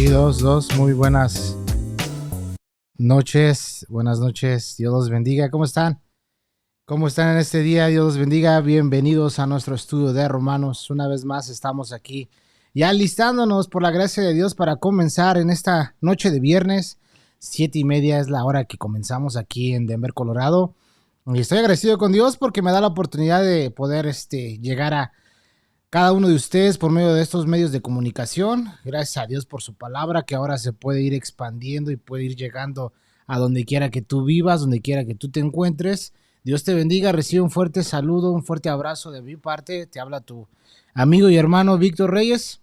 Sí, dos, muy buenas noches, Dios los bendiga, ¿cómo están? ¿Cómo están en este día? Dios los bendiga, bienvenidos a nuestro estudio de Romanos, una vez más estamos aquí, ya listándonos por la gracia de Dios para comenzar en esta noche de viernes, 7:30 es la hora que comenzamos aquí en Denver, Colorado, y estoy agradecido con Dios porque me da la oportunidad de poder llegar a cada uno de ustedes por medio de estos medios de comunicación. Gracias a Dios por su palabra que ahora se puede ir expandiendo y puede ir llegando a donde quiera que tú vivas, donde quiera que tú te encuentres. Dios te bendiga, recibe un fuerte saludo, un fuerte abrazo de mi parte. Te habla tu amigo y hermano Víctor Reyes.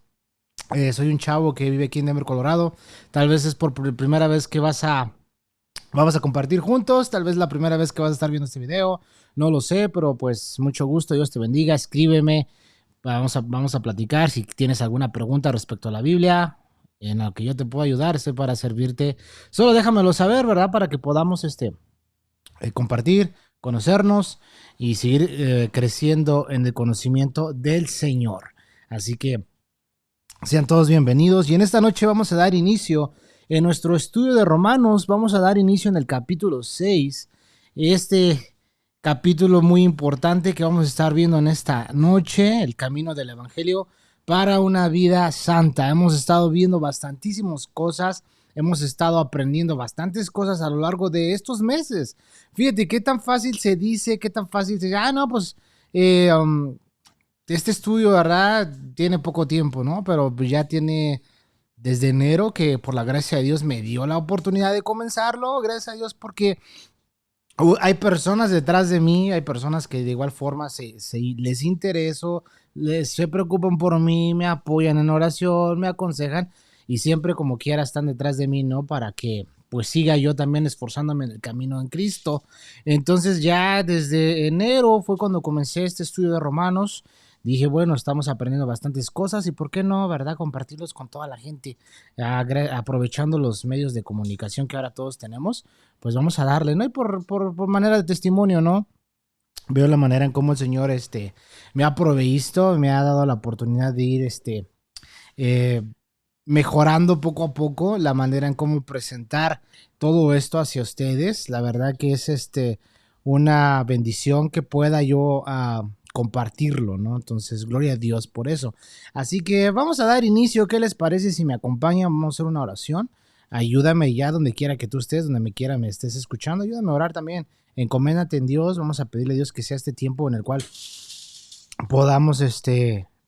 Soy un chavo que vive aquí en Denver, Colorado. Tal vez es por primera vez que vamos a compartir juntos, tal vez la primera vez que vas a estar viendo este video, no lo sé, pero pues mucho gusto, Dios te bendiga, escríbeme. Vamos a platicar. Si tienes alguna pregunta respecto a la Biblia, en la que yo te puedo ayudar, estoy para servirte. Solo déjamelo saber, ¿verdad? Para que podamos compartir, conocernos y seguir creciendo en el conocimiento del Señor. Así que sean todos bienvenidos. Y en esta noche vamos a dar inicio en nuestro estudio de Romanos. Vamos a dar inicio en el capítulo 6. Capítulo muy importante que vamos a estar viendo en esta noche, el camino del Evangelio para una vida santa. Hemos estado viendo bastantísimas cosas, hemos estado aprendiendo bastantes cosas a lo largo de estos meses. Fíjate qué tan fácil se dice, qué tan fácil se dice, este estudio, ¿verdad? Tiene poco tiempo, ¿no? Pero ya tiene desde enero que por la gracia de Dios me dio la oportunidad de comenzarlo. Gracias a Dios porque hay personas detrás de mí, hay personas que de igual forma les intereso, se preocupan por mí, me apoyan en oración, me aconsejan y siempre como quiera están detrás de mí, ¿no? Para que pues siga yo también esforzándome en el camino en Cristo. Entonces ya desde enero fue cuando comencé este estudio de Romanos. Dije, bueno, estamos aprendiendo bastantes cosas y por qué no, ¿verdad? Compartirlos con toda la gente, aprovechando los medios de comunicación que ahora todos tenemos, pues vamos a darle, ¿no? Y por manera de testimonio, ¿no? Veo la manera en cómo el Señor me ha provisto, me ha dado la oportunidad de ir eh, mejorando poco a poco la manera en cómo presentar todo esto hacia ustedes. La verdad que es una bendición que pueda yo compartirlo, ¿no? Entonces, gloria a Dios por eso. Así que vamos a dar inicio. ¿Qué les parece si me acompañan? Vamos a hacer una oración. Ayúdame ya donde quiera que tú estés, donde me quiera me estés escuchando. Ayúdame a orar también. Encoméndate en Dios. Vamos a pedirle a Dios que sea este tiempo en el cual podamos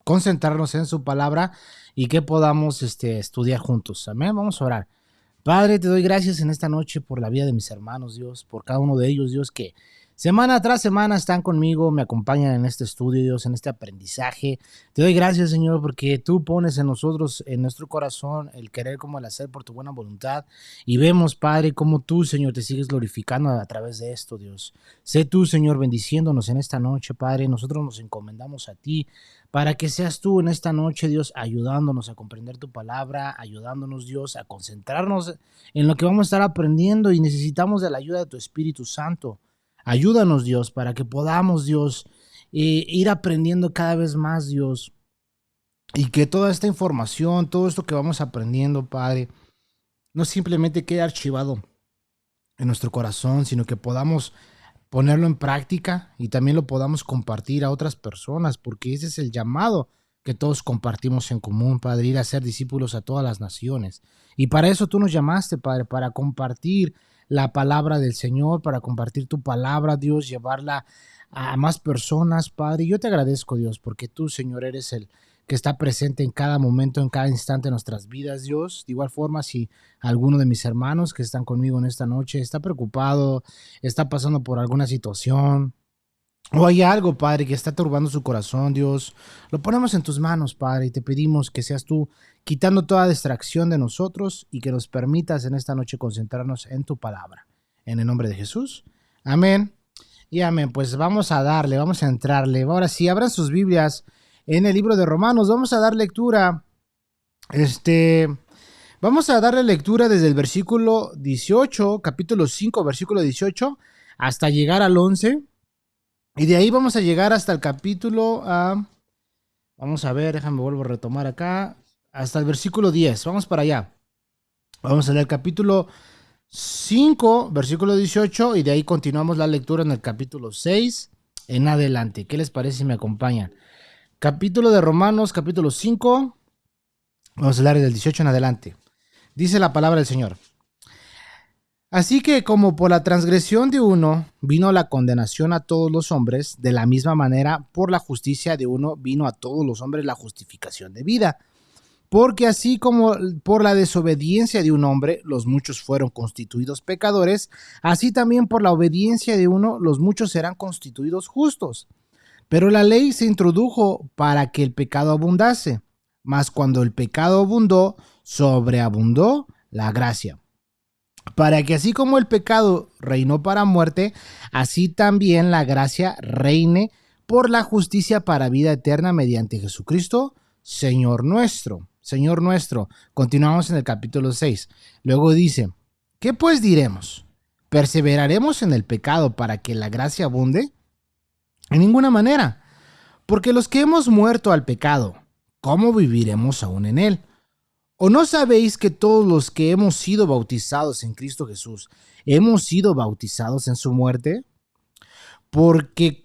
concentrarnos en su palabra y que podamos estudiar juntos. Amén. Vamos a orar. Padre, te doy gracias en esta noche por la vida de mis hermanos, Dios, por cada uno de ellos, Dios, que semana tras semana están conmigo, me acompañan en este estudio, Dios, en este aprendizaje. Te doy gracias, Señor, porque tú pones en nosotros, en nuestro corazón, el querer como el hacer por tu buena voluntad. Y vemos, Padre, cómo tú, Señor, te sigues glorificando a través de esto, Dios. Sé tú, Señor, bendiciéndonos en esta noche, Padre. Nosotros nos encomendamos a ti para que seas tú en esta noche, Dios, ayudándonos a comprender tu palabra, ayudándonos, Dios, a concentrarnos en lo que vamos a estar aprendiendo y necesitamos de la ayuda de tu Espíritu Santo. Ayúdanos, Dios, para que podamos, Dios, ir aprendiendo cada vez más, Dios, y que toda esta información, todo esto que vamos aprendiendo, Padre, no simplemente quede archivado en nuestro corazón, sino que podamos ponerlo en práctica y también lo podamos compartir a otras personas, porque ese es el llamado que todos compartimos en común, Padre, ir a ser discípulos a todas las naciones. Y para eso tú nos llamaste, Padre, para compartir la palabra del Señor, para compartir tu palabra, Dios, llevarla a más personas, Padre. Y yo te agradezco, Dios, porque tú, Señor, eres el que está presente en cada momento, en cada instante de nuestras vidas, Dios. De igual forma, si alguno de mis hermanos que están conmigo en esta noche está preocupado, está pasando por alguna situación, o hay algo, Padre, que está turbando su corazón, Dios, lo ponemos en tus manos, Padre, y te pedimos que seas tú quitando toda distracción de nosotros y que nos permitas en esta noche concentrarnos en tu palabra. En el nombre de Jesús. Amén. Y amén. Pues vamos a darle, vamos a entrarle. Ahora sí, abran sus Biblias en el libro de Romanos. Vamos a dar lectura. Vamos a darle lectura desde el versículo 18, capítulo 5, versículo 18, hasta llegar al 11. Y de ahí vamos a llegar hasta el capítulo, vamos a ver, déjame vuelvo a retomar acá, hasta el versículo 10, vamos para allá. Vamos a leer el capítulo 5, versículo 18, y de ahí continuamos la lectura en el capítulo 6 en adelante. ¿Qué les parece si me acompañan? Capítulo de Romanos, capítulo 5, vamos a leer del 18 en adelante. Dice la palabra del Señor. Así que como por la transgresión de uno vino la condenación a todos los hombres, de la misma manera por la justicia de uno vino a todos los hombres la justificación de vida. Porque así como por la desobediencia de un hombre los muchos fueron constituidos pecadores, así también por la obediencia de uno los muchos serán constituidos justos. Pero la ley se introdujo para que el pecado abundase, mas cuando el pecado abundó, sobreabundó la gracia. Para que así como el pecado reinó para muerte, así también la gracia reine por la justicia para vida eterna mediante Jesucristo, Señor nuestro. Señor nuestro. Continuamos en el capítulo 6. Luego dice, ¿qué pues diremos? ¿Perseveraremos en el pecado para que la gracia abunde? En ninguna manera. Porque los que hemos muerto al pecado, ¿cómo viviremos aún en él? ¿O no sabéis que todos los que hemos sido bautizados en Cristo Jesús, hemos sido bautizados en su muerte? Porque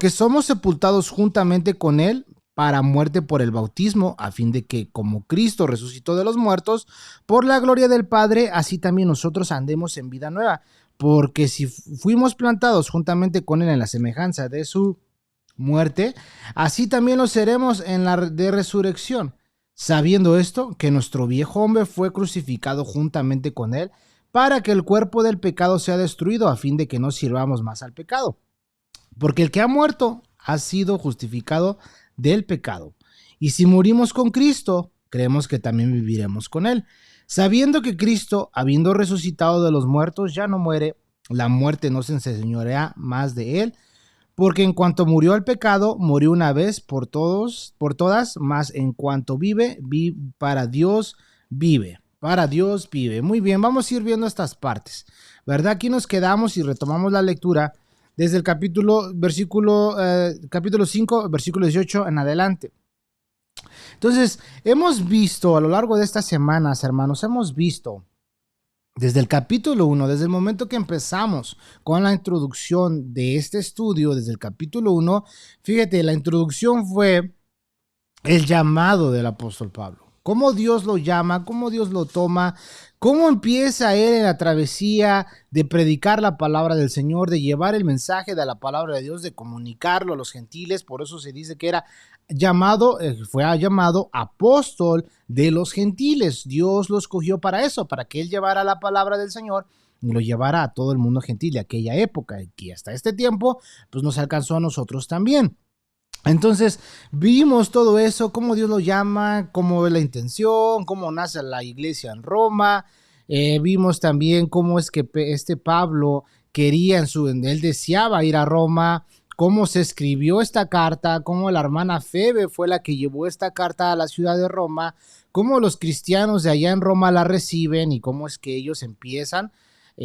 somos sepultados juntamente con él para muerte por el bautismo, a fin de que, como Cristo resucitó de los muertos, por la gloria del Padre, así también nosotros andemos en vida nueva. Porque si fuimos plantados juntamente con él en la semejanza de su muerte, así también lo seremos en la de resurrección. Sabiendo esto, que nuestro viejo hombre fue crucificado juntamente con él, para que el cuerpo del pecado sea destruido, a fin de que no sirvamos más al pecado. Porque el que ha muerto ha sido justificado del pecado. Y si morimos con Cristo, creemos que también viviremos con él. Sabiendo que Cristo, habiendo resucitado de los muertos, ya no muere, la muerte no se enseñorea más de él, porque en cuanto murió al pecado, murió una vez por todas, mas en cuanto vive, para Dios vive. Para Dios vive. Muy bien, vamos a ir viendo estas partes, ¿verdad? Aquí nos quedamos y retomamos la lectura desde el capítulo 5, versículo 18 en adelante. Entonces, hemos visto a lo largo de estas semanas, hermanos, hemos visto desde el capítulo 1, desde el momento que empezamos con la introducción de este estudio, desde el capítulo 1, fíjate, la introducción fue el llamado del apóstol Pablo. Cómo Dios lo llama, cómo Dios lo toma, cómo empieza él en la travesía de predicar la palabra del Señor, de llevar el mensaje de la palabra de Dios, de comunicarlo a los gentiles. Por eso se dice que era fue llamado apóstol de los gentiles. Dios lo escogió para eso, para que él llevara la palabra del Señor y lo llevara a todo el mundo gentil de aquella época, que hasta este tiempo pues nos alcanzó a nosotros también. Entonces vimos todo eso, cómo Dios lo llama, cómo es la intención, cómo nace la iglesia en Roma. Vimos también cómo es que este Pablo él deseaba ir a Roma, cómo se escribió esta carta, cómo la hermana Febe fue la que llevó esta carta a la ciudad de Roma, cómo los cristianos de allá en Roma la reciben y cómo es que ellos empiezan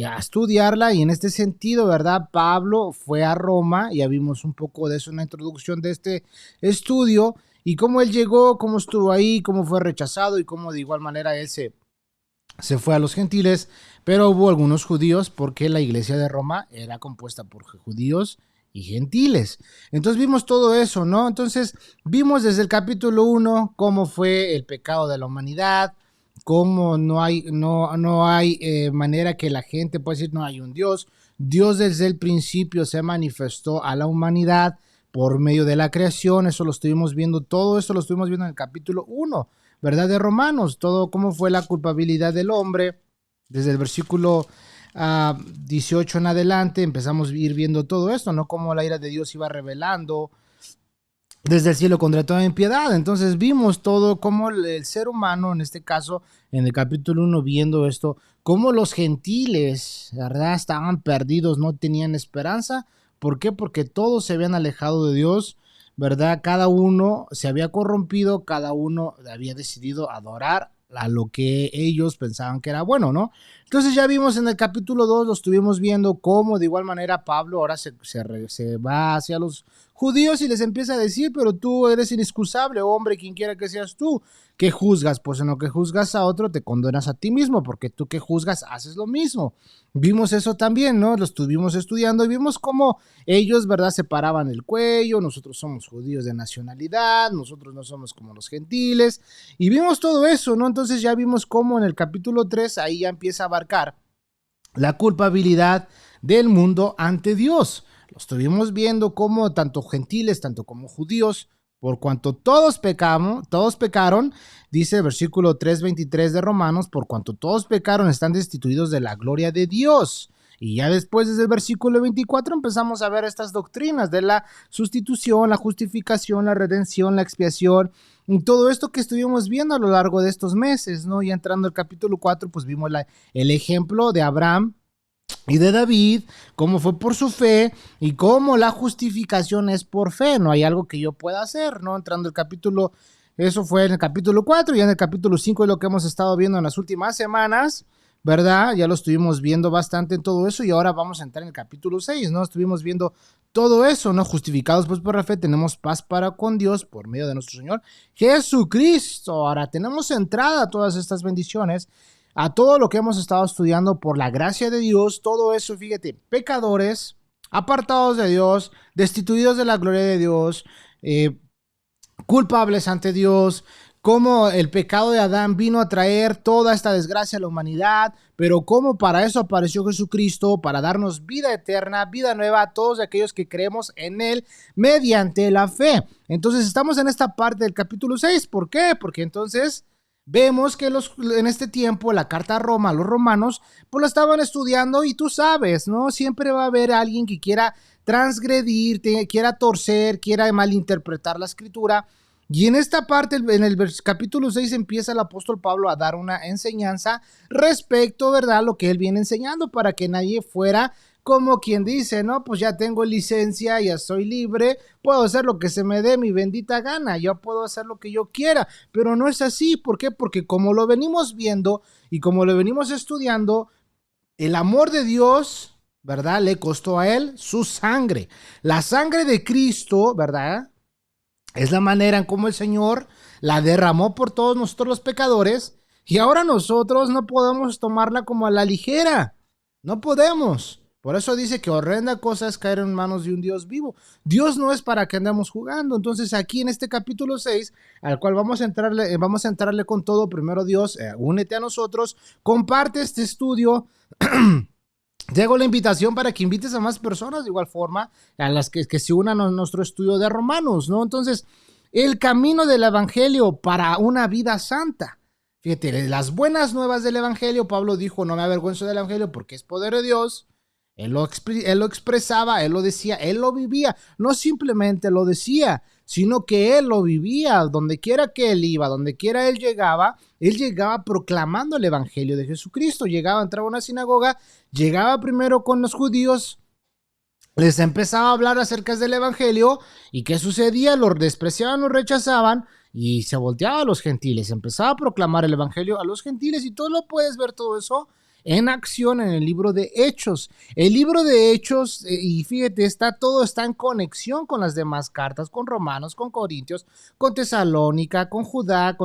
a estudiarla. Y en este sentido, ¿verdad? Pablo fue a Roma, ya vimos un poco de eso en la introducción de este estudio, y cómo él llegó, cómo estuvo ahí, cómo fue rechazado y cómo de igual manera él se fue a los gentiles, pero hubo algunos judíos porque la iglesia de Roma era compuesta por judíos y gentiles. Entonces vimos todo eso, ¿no? Entonces vimos desde el capítulo 1 cómo fue el pecado de la humanidad, cómo no hay manera que la gente pueda decir no hay un Dios. Dios desde el principio se manifestó a la humanidad por medio de la creación. Eso lo estuvimos viendo, todo eso lo estuvimos viendo en el capítulo 1, ¿verdad? De Romanos, todo cómo fue la culpabilidad del hombre. Desde el versículo 18 en adelante empezamos a ir viendo todo esto, ¿no? Cómo la ira de Dios iba revelando desde el cielo contra toda impiedad. Entonces vimos todo como el ser humano, en este caso, en el capítulo 1, viendo esto, cómo los gentiles, ¿verdad? Estaban perdidos, no tenían esperanza. ¿Por qué? Porque todos se habían alejado de Dios, ¿verdad? Cada uno se había corrompido, cada uno había decidido adorar a lo que ellos pensaban que era bueno, ¿no? Entonces ya vimos en el capítulo 2, lo estuvimos viendo cómo de igual manera Pablo ahora se va hacia los judíos y les empieza a decir, pero tú eres inexcusable, hombre, quien quiera que seas tú. ¿Qué juzgas? Pues en lo que juzgas a otro te condenas a ti mismo, porque tú que juzgas haces lo mismo. Vimos eso también, ¿no? Lo estuvimos estudiando y vimos cómo ellos, ¿verdad? Separaban el cuello, nosotros somos judíos de nacionalidad, nosotros no somos como los gentiles, y vimos todo eso, ¿no? Entonces ya vimos cómo en el capítulo 3 ahí ya empieza a abarcar la culpabilidad del mundo ante Dios. Lo estuvimos viendo como tanto gentiles, tanto como judíos, por cuanto todos pecaron, dice el versículo 3:23 de Romanos, por cuanto todos pecaron están destituidos de la gloria de Dios. Y ya después, desde el versículo 24, empezamos a ver estas doctrinas de la sustitución, la justificación, la redención, la expiación, y todo esto que estuvimos viendo a lo largo de estos meses, ¿no? Y entrando al capítulo 4, pues vimos el ejemplo de Abraham y de David, cómo fue por su fe y cómo la justificación es por fe. No hay algo que yo pueda hacer, ¿no? Entrando el capítulo, eso fue en el capítulo 4 y en el capítulo 5 es lo que hemos estado viendo en las últimas semanas, ¿verdad? Ya lo estuvimos viendo bastante en todo eso y ahora vamos a entrar en el capítulo 6, ¿no? Estuvimos viendo todo eso, ¿no? Justificados pues por la fe, tenemos paz para con Dios por medio de nuestro Señor Jesucristo. Ahora tenemos entrada a todas estas bendiciones, a todo lo que hemos estado estudiando por la gracia de Dios, todo eso, fíjate, pecadores, apartados de Dios, destituidos de la gloria de Dios, culpables ante Dios, cómo el pecado de Adán vino a traer toda esta desgracia a la humanidad, pero cómo para eso apareció Jesucristo, para darnos vida eterna, vida nueva a todos aquellos que creemos en Él mediante la fe. Entonces estamos en esta parte del capítulo 6, ¿por qué? Porque entonces vemos que en este tiempo la carta a Roma, a los romanos, pues la estaban estudiando y tú sabes, ¿no? Siempre va a haber alguien que quiera transgredir, quiera torcer, quiera malinterpretar la escritura. Y en esta parte, en el capítulo 6, empieza el apóstol Pablo a dar una enseñanza respecto, ¿verdad?, lo que él viene enseñando para que nadie fuera como quien dice, no, pues ya tengo licencia, ya soy libre, puedo hacer lo que se me dé mi bendita gana, yo puedo hacer lo que yo quiera, pero no es así. ¿Por qué? Porque como lo venimos viendo y como lo venimos estudiando, el amor de Dios, ¿verdad?, le costó a él su sangre. La sangre de Cristo, ¿verdad?, es la manera en cómo el Señor la derramó por todos nosotros los pecadores y ahora nosotros no podemos tomarla como a la ligera. No podemos. Por eso dice que horrenda cosa es caer en manos de un Dios vivo. Dios no es para que andemos jugando. Entonces aquí en este capítulo 6, al cual vamos a entrarle con todo, primero Dios, únete a nosotros, comparte este estudio. Te hago la invitación para que invites a más personas de igual forma, a las que se unan a nuestro estudio de Romanos, ¿no? Entonces, el camino del evangelio para una vida santa. Fíjate, las buenas nuevas del evangelio, Pablo dijo, no me avergüenzo del evangelio porque es poder de Dios. Él lo expresaba, él lo decía, él lo vivía. No simplemente lo decía, sino que él lo vivía. Donde quiera que él iba, donde quiera él llegaba proclamando el evangelio de Jesucristo. Entraba a una sinagoga, llegaba primero con los judíos, les empezaba a hablar acerca del evangelio. ¿Y qué sucedía? Los despreciaban, los rechazaban y se volteaba a los gentiles. Empezaba a proclamar el evangelio a los gentiles y tú lo puedes ver todo eso en acción en el libro de Hechos. El libro de Hechos, y fíjate, todo está en conexión con las demás cartas, con Romanos, con Corintios, con Tesalónica, con Judá,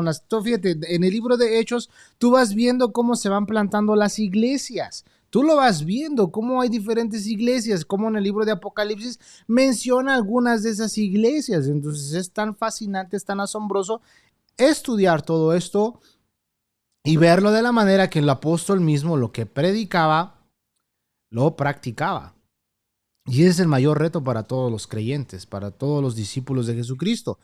fíjate, en el libro de Hechos tú vas viendo cómo se van plantando las iglesias. Tú lo vas viendo, cómo hay diferentes iglesias, como en el libro de Apocalipsis menciona algunas de esas iglesias. Entonces es tan fascinante, es tan asombroso estudiar todo esto y verlo de la manera que el apóstol mismo lo que predicaba, lo practicaba. Y ese es el mayor reto para todos los creyentes, para todos los discípulos de Jesucristo,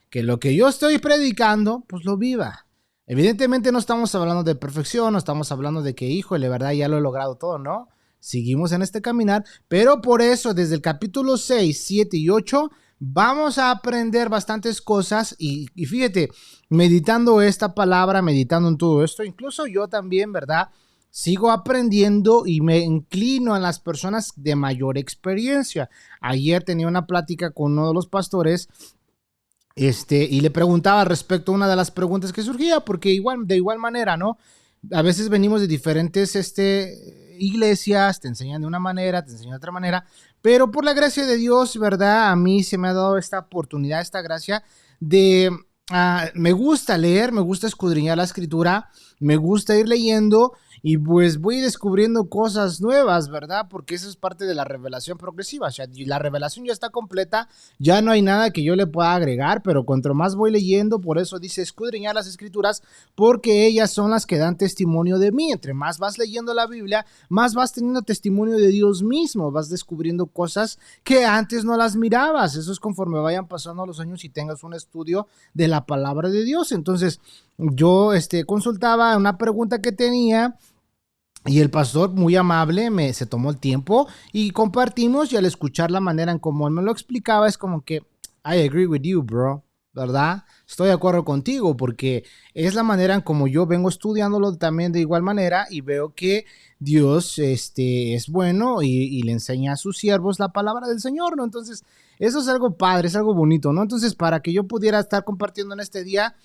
que lo que yo estoy predicando, pues lo viva. Evidentemente no estamos hablando de perfección, no estamos hablando de que, híjole, verdad, ya lo he logrado todo, ¿no? Seguimos en este caminar, pero por eso desde el capítulo 6, 7 y 8 vamos a aprender bastantes cosas y fíjate, meditando esta palabra, meditando en todo esto, incluso yo también, ¿verdad?, sigo aprendiendo y me inclino a las personas de mayor experiencia. Ayer tenía una plática con uno de los pastores y le preguntaba respecto a una de las preguntas que surgía, porque de igual manera, ¿no? A veces venimos de diferentes iglesias te enseñan de una manera, te enseñan de otra manera, pero por la gracia de Dios, ¿verdad? A mí se me ha dado esta oportunidad, esta gracia de... me gusta leer, me gusta escudriñar la escritura, me gusta ir leyendo y pues voy descubriendo cosas nuevas, ¿verdad? Porque eso es parte de la revelación progresiva. O sea, la revelación ya está completa, ya no hay nada que yo le pueda agregar, pero cuanto más voy leyendo, por eso dice escudriñar las escrituras, porque ellas son las que dan testimonio de mí. Entre más vas leyendo la Biblia, más vas teniendo testimonio de Dios mismo, vas descubriendo cosas que antes no las mirabas. Eso es conforme vayan pasando los años y tengas un estudio de la palabra de Dios. Entonces, yo consultaba una pregunta que tenía y el pastor muy amable se tomó el tiempo y compartimos, y al escuchar la manera en cómo él me lo explicaba es como que I agree with you, bro, ¿verdad? Estoy de acuerdo contigo porque es la manera en como yo vengo estudiándolo también de igual manera y veo que Dios es bueno y le enseña a sus siervos la palabra del Señor, ¿no? Entonces, eso es algo padre, es algo bonito, ¿no? Entonces, para que yo pudiera estar compartiendo en este día,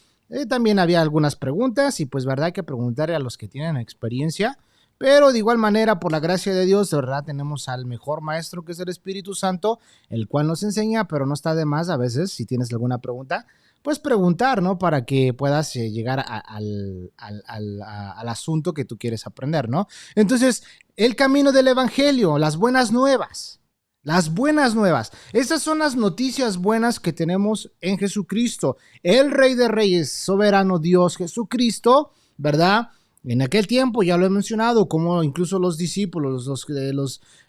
también había algunas preguntas y pues, ¿verdad? Hay que preguntarle a los que tienen experiencia. Pero de igual manera, por la gracia de Dios, de verdad, tenemos al mejor maestro que es el Espíritu Santo, el cual nos enseña, pero no está de más a veces, si tienes alguna pregunta, pues preguntar, ¿no? Para que puedas llegar al asunto que tú quieres aprender, ¿no? Entonces, el camino del Evangelio, las buenas nuevas. Las buenas nuevas. Esas son las noticias buenas que tenemos en Jesucristo. El Rey de Reyes, soberano Dios Jesucristo, ¿verdad? En aquel tiempo, ya lo he mencionado, como incluso los discípulos,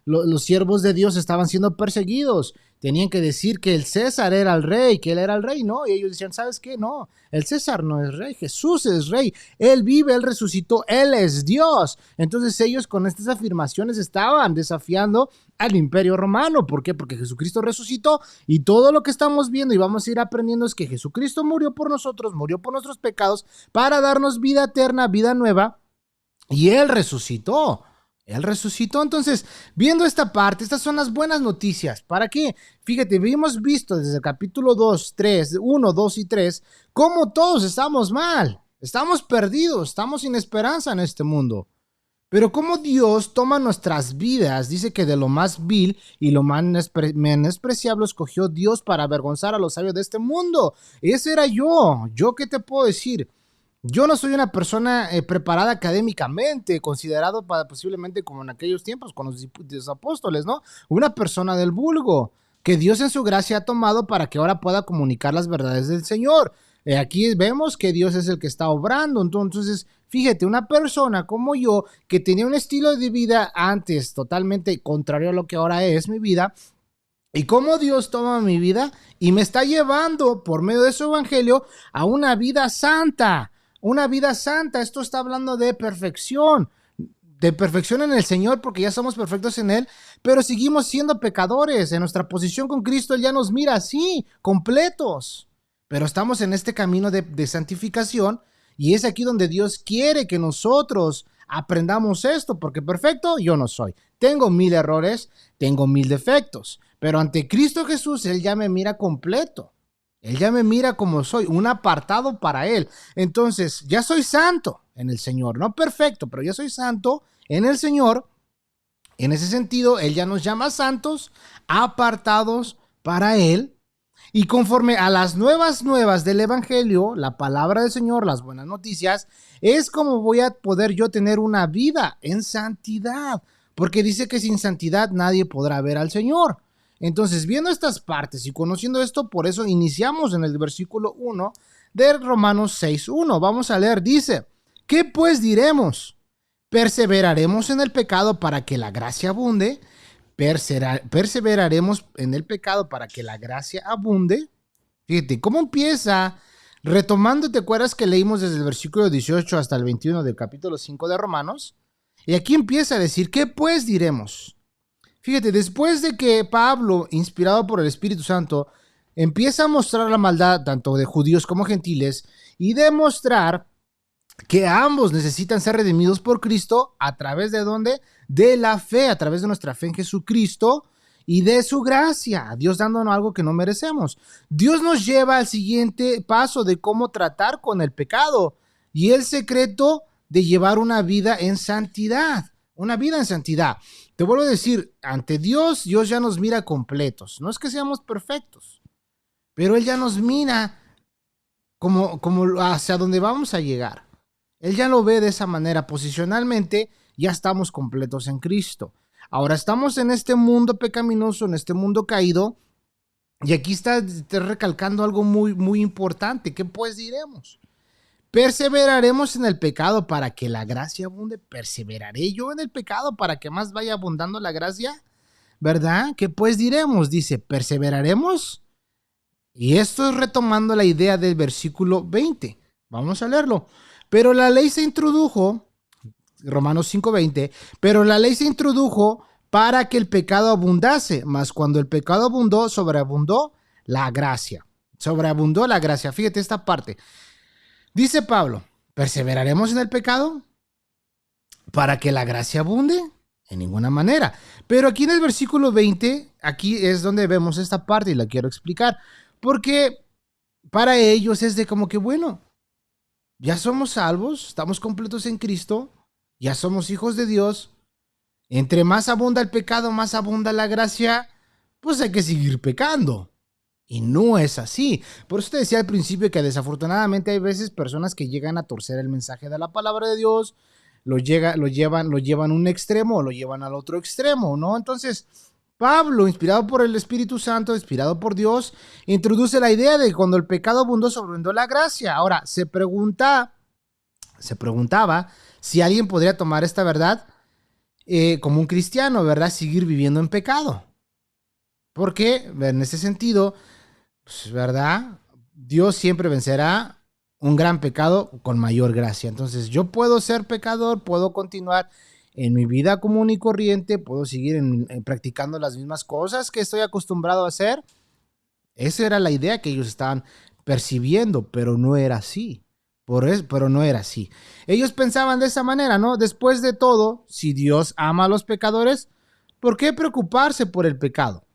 los siervos de Dios estaban siendo perseguidos. Tenían que decir que el César era el rey, que él era el rey, ¿no? Y ellos decían, ¿sabes qué? No, el César no es rey, Jesús es rey. Él vive, él resucitó, él es Dios. Entonces ellos con estas afirmaciones estaban desafiando al imperio romano. ¿Por qué? Porque Jesucristo resucitó y todo lo que estamos viendo y vamos a ir aprendiendo es que Jesucristo murió por nosotros, murió por nuestros pecados para darnos vida eterna, vida nueva, y Él resucitó. Él resucitó. Entonces, viendo esta parte, estas son las buenas noticias. ¿Para qué? Fíjate, hemos visto desde el capítulo 2, 3, 1, 2 y 3, cómo todos estamos mal, estamos perdidos, estamos sin esperanza en este mundo. Pero cómo Dios toma nuestras vidas, dice que de lo más vil y lo más menospreciable escogió Dios para avergonzar a los sabios de este mundo. Ese era yo. ¿Yo qué te puedo decir? Yo no soy una persona preparada académicamente, considerado posiblemente como en aquellos tiempos con los apóstoles, ¿no? Una persona del vulgo, que Dios en su gracia ha tomado para que ahora pueda comunicar las verdades del Señor. Aquí vemos que Dios es el que está obrando. Entonces, fíjate, una persona como yo, que tenía un estilo de vida antes totalmente contrario a lo que ahora es mi vida, y cómo Dios toma mi vida y me está llevando por medio de su evangelio a una vida santa. Una vida santa. Esto está hablando de perfección en el Señor, porque ya somos perfectos en Él, pero seguimos siendo pecadores. En nuestra posición con Cristo, Él ya nos mira así, completos. Pero estamos en este camino de santificación, y es aquí donde Dios quiere que nosotros aprendamos esto, porque perfecto yo no soy. Tengo 1000 errores, tengo 1000 defectos, pero ante Cristo Jesús, Él ya me mira completo. Él ya me mira como soy, un apartado para Él. Entonces, ya soy santo en el Señor. No perfecto, pero ya soy santo en el Señor. En ese sentido, Él ya nos llama santos, apartados para Él. Y conforme a las nuevas del Evangelio, la palabra del Señor, las buenas noticias, es como voy a poder yo tener una vida en santidad. Porque dice que sin santidad nadie podrá ver al Señor. Entonces, viendo estas partes y conociendo esto, por eso iniciamos en el versículo 1 de Romanos 6:1. Vamos a leer, dice, ¿qué pues diremos? ¿Perseveraremos en el pecado para que la gracia abunde? ¿Perseveraremos en el pecado para que la gracia abunde? Fíjate, ¿cómo empieza? Retomando, ¿te acuerdas que leímos desde el versículo 18 hasta el 21 del capítulo 5 de Romanos? Y aquí empieza a decir, ¿qué pues diremos? Fíjate, después de que Pablo, inspirado por el Espíritu Santo, empieza a mostrar la maldad tanto de judíos como gentiles y demostrar que ambos necesitan ser redimidos por Cristo, ¿a través de dónde? De la fe, a través de nuestra fe en Jesucristo y de su gracia, Dios dándonos algo que no merecemos. Dios nos lleva al siguiente paso de cómo tratar con el pecado y el secreto de llevar una vida en santidad. una vida en santidad. Te vuelvo a decir, ante Dios, Dios ya nos mira completos. No es que seamos perfectos, pero Él ya nos mira como hacia donde vamos a llegar. Él ya lo ve de esa manera. Posicionalmente, ya estamos completos en Cristo. Ahora estamos en este mundo pecaminoso, en este mundo caído, y aquí está recalcando algo muy, muy importante. ¿Qué pues diremos? Perseveraremos en el pecado para que la gracia abunde. Perseveraré yo en el pecado para que más vaya abundando la gracia, ¿verdad? ¿Qué pues diremos? Dice, perseveraremos. Y esto es retomando la idea del versículo 20. Vamos a leerlo. Pero la ley se introdujo, Romanos 5:20, pero la ley se introdujo para que el pecado abundase, mas cuando el pecado abundó, sobreabundó la gracia. Sobreabundó la gracia. Fíjate esta parte. Dice Pablo, ¿perseveraremos en el pecado para que la gracia abunde? En ninguna manera. Pero aquí en el versículo 20, aquí es donde vemos esta parte y la quiero explicar. Porque para ellos es de como que, bueno, ya somos salvos, estamos completos en Cristo, ya somos hijos de Dios. Entre más abunda el pecado, más abunda la gracia, pues hay que seguir pecando. Y no es así. Por eso te decía al principio que desafortunadamente hay veces personas que llegan a torcer el mensaje de la palabra de Dios, lo llevan a un extremo o lo llevan al otro extremo, ¿no? Entonces, Pablo, inspirado por el Espíritu Santo, inspirado por Dios, introduce la idea de que cuando el pecado abundó, sobreabundó la gracia. Ahora, se preguntaba si alguien podría tomar esta verdad como un cristiano, ¿verdad? Seguir viviendo en pecado. Porque, en ese sentido, pues, ¿verdad? Dios siempre vencerá un gran pecado con mayor gracia. Entonces, yo puedo ser pecador, puedo continuar en mi vida común y corriente, puedo seguir practicando las mismas cosas que estoy acostumbrado a hacer. Esa era la idea que ellos estaban percibiendo, pero no era así. Pero no era así. Ellos pensaban de esa manera, ¿no? Después de todo, si Dios ama a los pecadores, ¿por qué preocuparse por el pecado?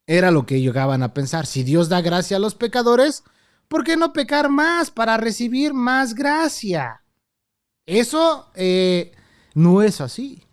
Era lo que llegaban a pensar. Si Dios da gracia a los pecadores, ¿por qué no pecar más para recibir más gracia? Eso no es así.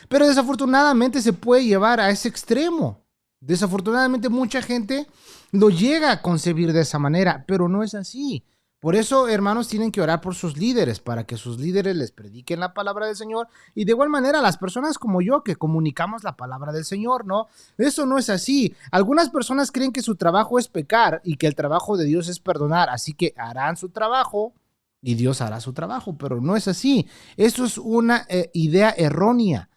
Pero desafortunadamente se puede llevar a ese extremo. Desafortunadamente mucha gente lo llega a concebir de esa manera, pero no es así. Por eso, hermanos, tienen que orar por sus líderes, para que sus líderes les prediquen la palabra del Señor. Y de igual manera, las personas como yo que comunicamos la palabra del Señor, ¿no? Eso no es así. Algunas personas creen que su trabajo es pecar y que el trabajo de Dios es perdonar. Así que harán su trabajo y Dios hará su trabajo, pero no es así. Eso es una idea errónea.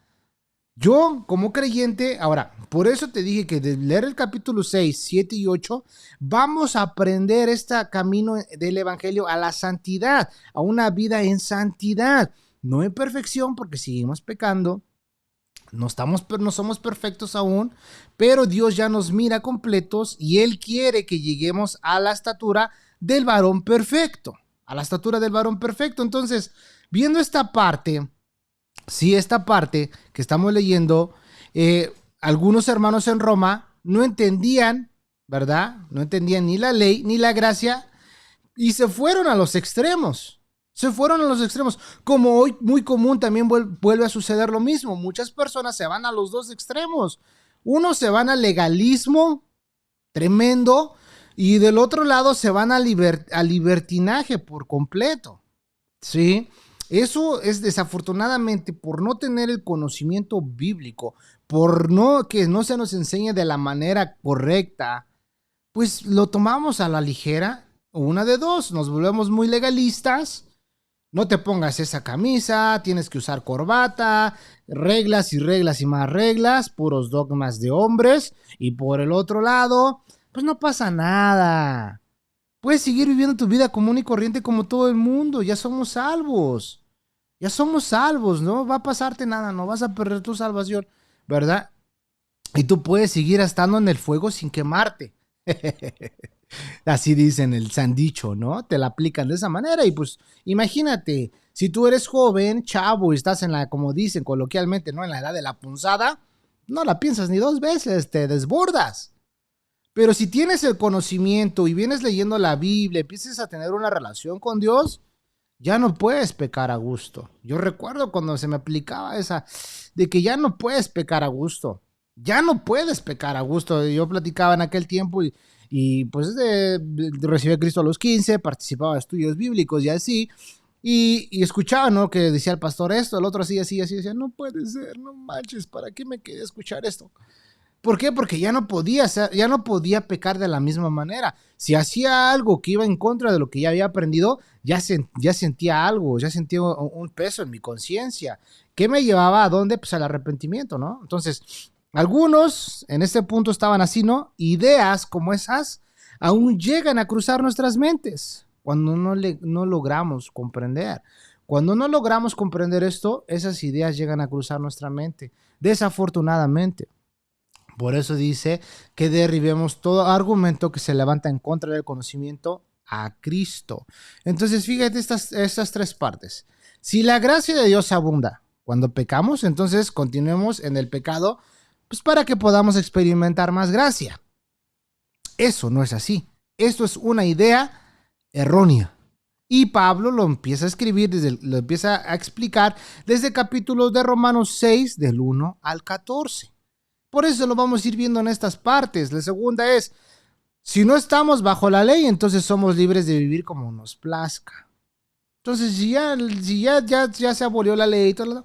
Yo, como creyente, ahora, por eso te dije que de leer el capítulo 6, 7 y 8, vamos a aprender este camino del evangelio a la santidad, a una vida en santidad, no en perfección porque seguimos pecando, no somos perfectos aún, pero Dios ya nos mira completos y Él quiere que lleguemos a la estatura del varón perfecto, a la estatura del varón perfecto. Entonces, viendo esta parte, sí, esta parte que estamos leyendo, algunos hermanos en Roma no entendían, ¿verdad? No entendían ni la ley ni la gracia y se fueron a los extremos. Se fueron a los extremos. Como hoy muy común también vuelve a suceder lo mismo. Muchas personas se van a los dos extremos. Unos se van al legalismo tremendo y del otro lado se van al libertinaje por completo. ¿Sí? Eso es desafortunadamente por no tener el conocimiento bíblico, por que no se nos enseñe de la manera correcta, pues lo tomamos a la ligera. Una de dos, nos volvemos muy legalistas. No te pongas esa camisa, tienes que usar corbata, reglas y reglas y más reglas, puros dogmas de hombres. Y por el otro lado, pues no pasa nada. Puedes seguir viviendo tu vida común y corriente como todo el mundo. Ya somos salvos. Ya somos salvos, no va a pasarte nada, no vas a perder tu salvación, ¿verdad? Y tú puedes seguir estando en el fuego sin quemarte. Así dicen el sandicho, ¿no? Te la aplican de esa manera y pues imagínate, si tú eres joven, chavo y estás en la, como dicen coloquialmente, ¿no? En la edad de la punzada, no la piensas ni dos veces, te desbordas. Pero si tienes el conocimiento y vienes leyendo la Biblia, empiezas a tener una relación con Dios, Ya no puedes pecar a gusto. Yo recuerdo cuando se me aplicaba esa de que ya no puedes pecar a gusto. Ya no puedes pecar a gusto. Yo platicaba en aquel tiempo y pues recibí a Cristo a los 15, participaba de estudios bíblicos y así. Y escuchaba, ¿no? Que decía el pastor esto, el otro así, así, así. Decía, no puede ser, no manches, ¿para qué me quedé a escuchar esto? ¿Por qué? Porque ya no podía pecar de la misma manera. Si hacía algo que iba en contra de lo que ya había aprendido, ya sentía algo, ya sentía un peso en mi conciencia. ¿Qué me llevaba a dónde? Pues al arrepentimiento, ¿no? Entonces, algunos en este punto estaban así, ¿no? Ideas como esas aún llegan a cruzar nuestras mentes cuando no logramos comprender. Cuando no logramos comprender esto, esas ideas llegan a cruzar nuestra mente. Desafortunadamente. Por eso dice que derribemos todo argumento que se levanta en contra del conocimiento a Cristo. Entonces, fíjate estas tres partes. Si la gracia de Dios abunda cuando pecamos, entonces continuemos en el pecado, pues para que podamos experimentar más gracia. Eso no es así. Esto es una idea errónea. Y Pablo lo empieza a escribir, lo empieza a explicar desde capítulos de Romanos 6, del 1 al 14. Por eso lo vamos a ir viendo en estas partes. La segunda es, si no estamos bajo la ley, entonces somos libres de vivir como nos plazca. Entonces, si ya se abolió la ley y todo,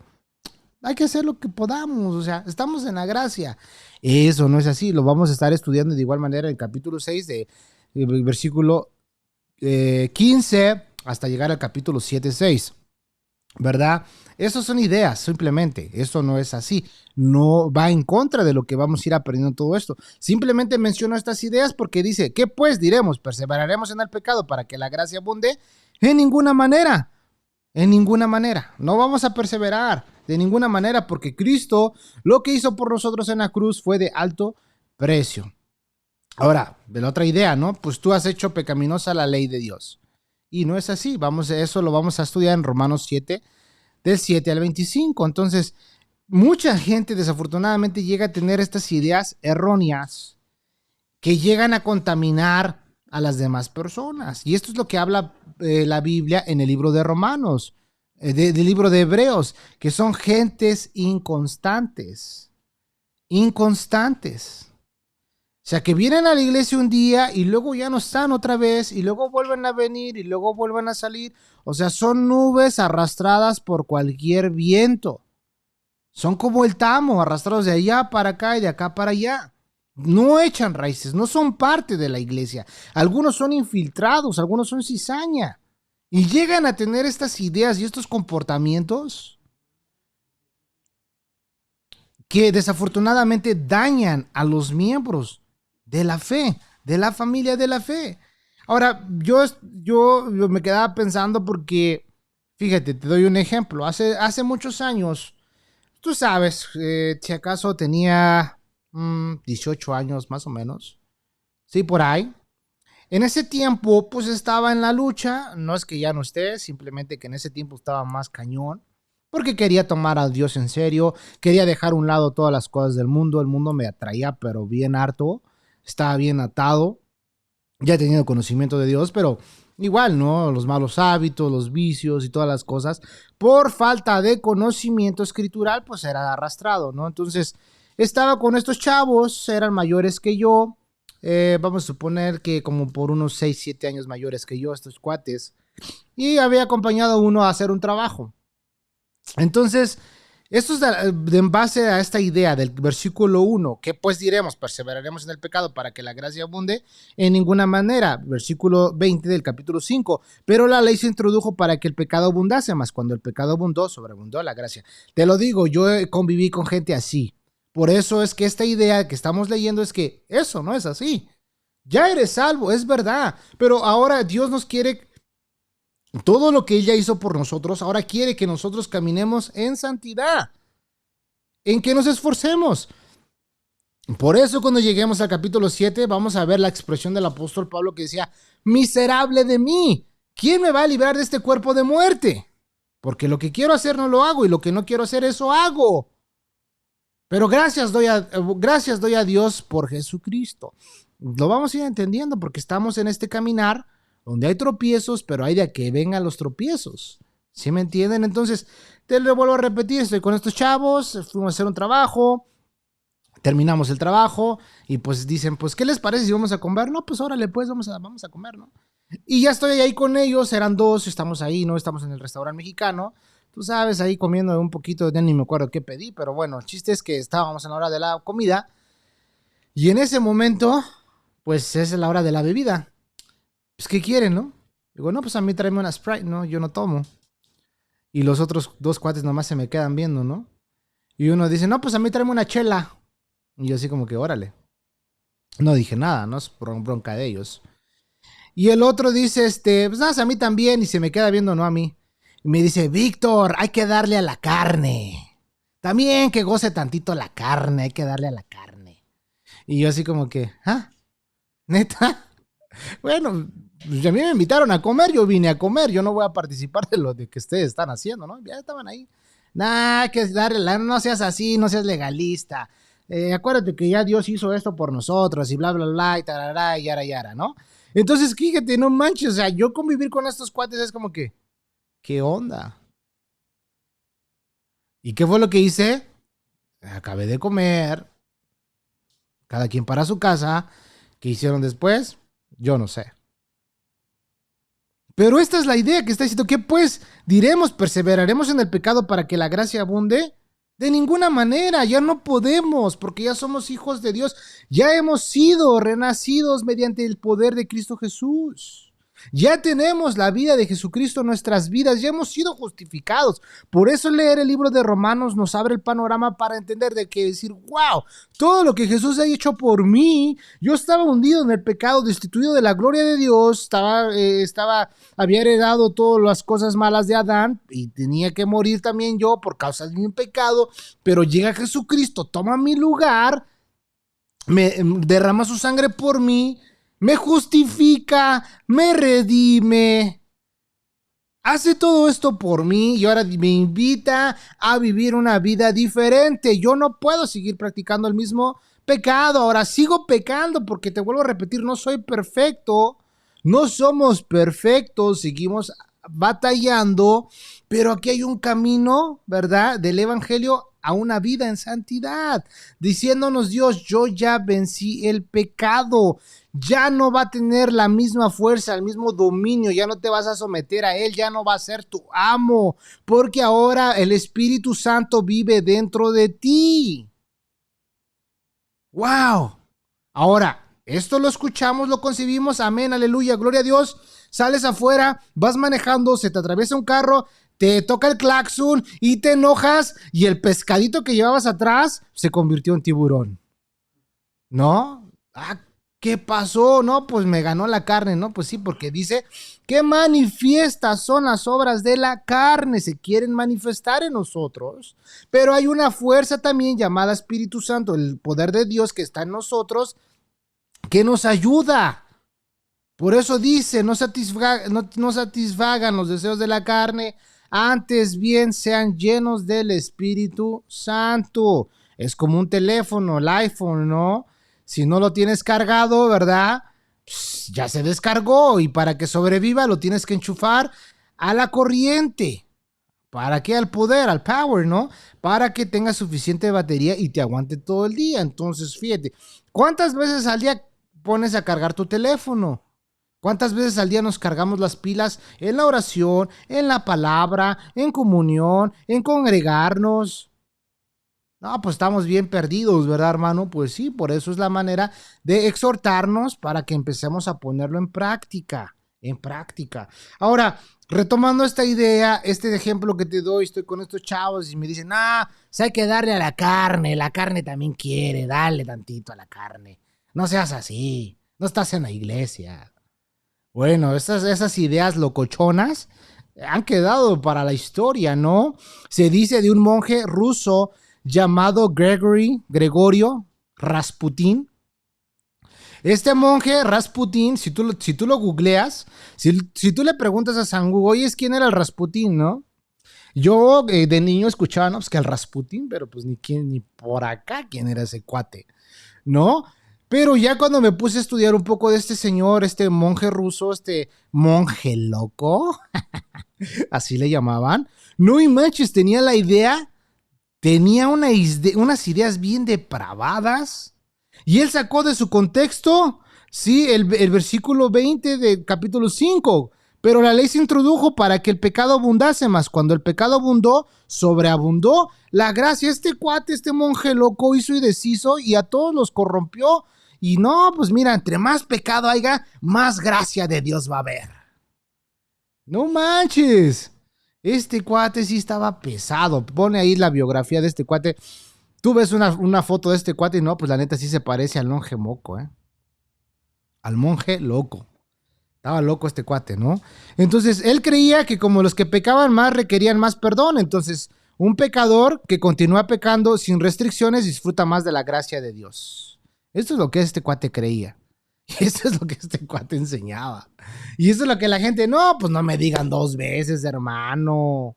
hay que hacer lo que podamos. O sea, estamos en la gracia. Eso no es así. Lo vamos a estar estudiando de igual manera en el capítulo 6, versículo 15 hasta llegar al capítulo 7, 6. ¿Verdad? Esas son ideas, simplemente. Eso no es así. No va en contra de lo que vamos a ir aprendiendo en todo esto. Simplemente menciono estas ideas porque dice, ¿qué pues diremos? ¿Perseveraremos en el pecado para que la gracia abunde? En ninguna manera. En ninguna manera. No vamos a perseverar de ninguna manera porque Cristo lo que hizo por nosotros en la cruz fue de alto precio. Ahora, de la otra idea, ¿no? Pues tú has hecho pecaminosa la ley de Dios. Y no es así. Eso lo vamos a estudiar en Romanos 7, del 7 al 25. Entonces, mucha gente desafortunadamente llega a tener estas ideas erróneas que llegan a contaminar a las demás personas. Y esto es lo que habla la Biblia en el libro de Romanos, del libro de Hebreos, que son gentes inconstantes. Inconstantes. O sea, que vienen a la iglesia un día y luego ya no están otra vez y luego vuelven a venir y luego vuelven a salir. O sea, son nubes arrastradas por cualquier viento. Son como el tamo, arrastrados de allá para acá y de acá para allá. No echan raíces, no son parte de la iglesia. Algunos son infiltrados, algunos son cizaña. Y llegan a tener estas ideas y estos comportamientos que desafortunadamente dañan a los miembros de la fe, de la familia de la fe. Ahora, yo me quedaba pensando porque, fíjate, te doy un ejemplo. Hace muchos años, tú sabes, si acaso tenía 18 años más o menos, sí, por ahí. En ese tiempo, pues estaba en la lucha, no es que ya no esté, simplemente que en ese tiempo estaba más cañón, porque quería tomar a Dios en serio, quería dejar a un lado todas las cosas del mundo, el mundo me atraía, pero bien harto, estaba bien atado, ya he tenido conocimiento de Dios, pero igual, ¿no? Los malos hábitos, los vicios y todas las cosas, por falta de conocimiento escritural, pues era arrastrado, ¿no? Entonces, estaba con estos chavos, eran mayores que yo, vamos a suponer que como por unos 6 7 años mayores que yo, estos cuates, y había acompañado a uno a hacer un trabajo. Entonces, esto es en base a esta idea del versículo 1, que pues diremos, perseveraremos en el pecado para que la gracia abunde, en ninguna manera. Versículo 20 del capítulo 5, pero la ley se introdujo para que el pecado abundase, más cuando el pecado abundó, sobreabundó la gracia. Te lo digo, yo conviví con gente así. Por eso es que esta idea que estamos leyendo es que eso no es así. Ya eres salvo, es verdad, pero ahora Dios nos quiere todo lo que ella hizo por nosotros, ahora quiere que nosotros caminemos en santidad, en que nos esforcemos. Por eso cuando lleguemos al capítulo 7 vamos a ver la expresión del apóstol Pablo que decía, miserable de mí, ¿quién me va a librar de este cuerpo de muerte? Porque lo que quiero hacer no lo hago y lo que no quiero hacer eso hago. Pero gracias doy a Dios por Jesucristo. Lo vamos a ir entendiendo porque estamos en este caminar donde hay tropiezos, pero hay de que vengan los tropiezos. ¿Sí me entienden? Entonces, te lo vuelvo a repetir, estoy con estos chavos, fuimos a hacer un trabajo, terminamos el trabajo y pues dicen, pues, ¿qué les parece si vamos a comer? No, pues órale, pues vamos a comer, ¿no? Y ya estoy ahí con ellos, eran dos, estamos ahí, ¿no? Estamos en el restaurante mexicano. Tú sabes, ahí comiendo un poquito, ya ni me acuerdo qué pedí, pero bueno, el chiste es que estábamos en la hora de la comida y en ese momento, pues es la hora de la bebida. Pues, ¿qué quieren, no? Digo, no, pues a mí tráeme una Sprite, ¿no? Yo no tomo. Y los otros dos cuates nomás se me quedan viendo, ¿no? Y uno dice, no, pues a mí tráeme una chela. Y yo así como que, órale. No dije nada, ¿no? Es bronca de ellos. Y el otro dice, pues nada, a mí también. Y se me queda viendo, no a mí. Y me dice, Víctor, hay que darle a la carne. También que goce tantito la carne, hay que darle a la carne. Y yo así como que, ¿ah? ¿Neta? Bueno, pues a mí me invitaron a comer, yo vine a comer, yo no voy a participar de lo de que ustedes están haciendo, ¿no? Ya estaban ahí. Nah, que darle, no seas así, no seas legalista. Acuérdate que ya Dios hizo esto por nosotros y bla, bla, bla, y tarará, y yara, yara, ¿no? Entonces, fíjate, no manches, o sea, yo convivir con estos cuates es como que, ¿qué onda? ¿Y qué fue lo que hice? Acabé de comer, cada quien para su casa. ¿Qué hicieron después? Yo no sé. Pero esta es la idea que está diciendo. ¿Qué pues diremos? ¿Perseveraremos en el pecado para que la gracia abunde? De ninguna manera, ya no podemos, porque ya somos hijos de Dios. Ya hemos sido renacidos mediante el poder de Cristo Jesús. Ya tenemos la vida de Jesucristo en nuestras vidas, ya hemos sido justificados. Por eso leer el libro de Romanos nos abre el panorama para entender de que decir, wow, todo lo que Jesús ha hecho por mí, yo estaba hundido en el pecado, destituido de la gloria de Dios, había heredado todas las cosas malas de Adán y tenía que morir también yo por causa de mi pecado, pero llega Jesucristo, toma mi lugar, me derrama su sangre por mí, me justifica, me redime, hace todo esto por mí y ahora me invita a vivir una vida diferente. Yo no puedo seguir practicando el mismo pecado, ahora sigo pecando porque te vuelvo a repetir, no soy perfecto, no somos perfectos, seguimos batallando, pero aquí hay un camino, ¿verdad? Del evangelio a una vida en santidad, diciéndonos Dios, yo ya vencí el pecado, ya no va a tener la misma fuerza, el mismo dominio, ya no te vas a someter a él, ya no va a ser tu amo, porque ahora el Espíritu Santo vive dentro de ti. ¡Wow! Ahora, esto lo escuchamos, lo concebimos, amén, aleluya, gloria a Dios. Sales afuera, vas manejando, se te atraviesa un carro, te toca el claxon y te enojas y el pescadito que llevabas atrás se convirtió en tiburón. ¿No? ¿Qué pasó? No, pues me ganó la carne, ¿no? Pues sí, porque dice que manifiestas son las obras de la carne, se quieren manifestar en nosotros, pero hay una fuerza también llamada Espíritu Santo, el poder de Dios que está en nosotros, que nos ayuda. Por eso dice, no satisfagan los deseos de la carne, antes bien sean llenos del Espíritu Santo. Es como un teléfono, el iPhone, ¿no? Si no lo tienes cargado, ¿verdad? Pues ya se descargó y para que sobreviva lo tienes que enchufar a la corriente. ¿Para qué? Al poder, al power, ¿no? Para que tenga suficiente batería y te aguante todo el día. Entonces, fíjate, ¿cuántas veces al día pones a cargar tu teléfono? ¿Cuántas veces al día nos cargamos las pilas en la oración, en la palabra, en comunión, en congregarnos? No, pues estamos bien perdidos, ¿verdad, hermano? Pues sí, por eso es la manera de exhortarnos para que empecemos a ponerlo en práctica, en práctica. Ahora, retomando esta idea, este ejemplo que te doy, estoy con estos chavos y me dicen, pues hay que darle a la carne también quiere, dale tantito a la carne. No seas así, no estás en la iglesia. Bueno, esas ideas locochonas han quedado para la historia, ¿no? Se dice de un monje ruso llamado Gregorio Rasputin. Este monje Rasputin, si tú lo googleas, si tú le preguntas a San Google, oye, ¿quién era el Rasputin, no? Yo de niño escuchaba, ¿no? Pues que el Rasputin, pero pues ni por acá quién era ese cuate, ¿no? Pero ya cuando me puse a estudiar un poco de este señor, este monje ruso, este monje loco, así le llamaban, no y manches, tenía la idea, tenía unas ideas bien depravadas, y él sacó de su contexto, sí, el versículo 20 del capítulo 5. Pero la ley se introdujo para que el pecado abundase más. Cuando el pecado abundó, sobreabundó la gracia. Este cuate, este monje loco hizo y deshizo y a todos los corrompió. Y no, pues mira, entre más pecado haya, más gracia de Dios va a haber. No manches. Este cuate sí estaba pesado. Pone ahí la biografía de este cuate. Tú ves una foto de este cuate y no, pues la neta sí se parece al monje moco, al monje loco. Estaba loco este cuate, ¿no? Entonces, él creía que como los que pecaban más requerían más perdón. Entonces, un pecador que continúa pecando sin restricciones disfruta más de la gracia de Dios. Esto es lo que este cuate creía. Y eso es lo que este cuate enseñaba. Y eso es lo que la gente, no, pues no me digan 2 veces, hermano.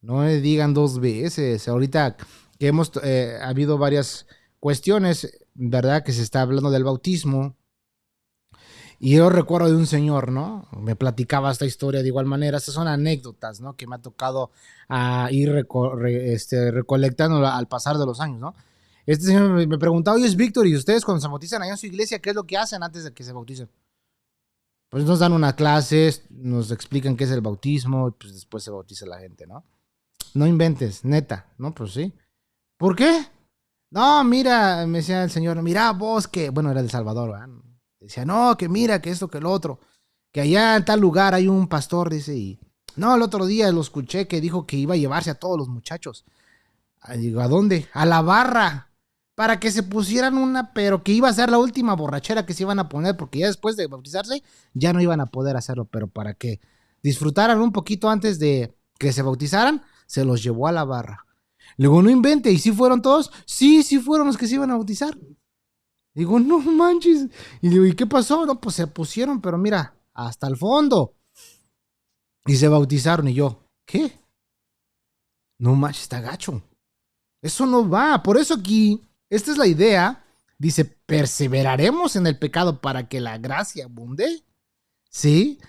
No me digan 2 veces. Ahorita que ha habido varias cuestiones, ¿verdad? Que se está hablando del bautismo. Y yo recuerdo de un señor, ¿no? Me platicaba esta historia de igual manera. Estas son anécdotas, ¿no? Que me ha tocado ir recolectando al pasar de los años, ¿no? Este señor me preguntaba, oye, es Víctor, ¿y ustedes cuando se bautizan allá en su iglesia, qué es lo que hacen antes de que se bauticen? Pues nos dan una clase, nos explican qué es el bautismo, y pues después se bautiza la gente, ¿no? No inventes, neta, ¿no? Pues sí. ¿Por qué? No, mira, me decía el señor, mira vos que, bueno, era de El Salvador, ¿verdad? Decía, no, que mira, que esto, que lo otro. Que allá en tal lugar hay un pastor, dice, y... No, el otro día lo escuché que dijo que iba a llevarse a todos los muchachos. Digo, ¿a dónde? A la barra. Para que se pusieran una, pero que iba a ser la última borrachera que se iban a poner, porque ya después de bautizarse ya no iban a poder hacerlo, pero para que disfrutaran un poquito antes de que se bautizaran, se los llevó a la barra. Luego, no invente, ¿y si fueron todos? Sí, sí fueron los que se iban a bautizar. Digo, no manches. Y digo, ¿y qué pasó? No, pues se pusieron, pero mira, hasta el fondo. Y se bautizaron. Y yo, ¿qué? No manches, está gacho. Eso no va. Por eso aquí, esta es la idea. Dice, ¿perseveraremos en el pecado para que la gracia abunde? ¿Sí?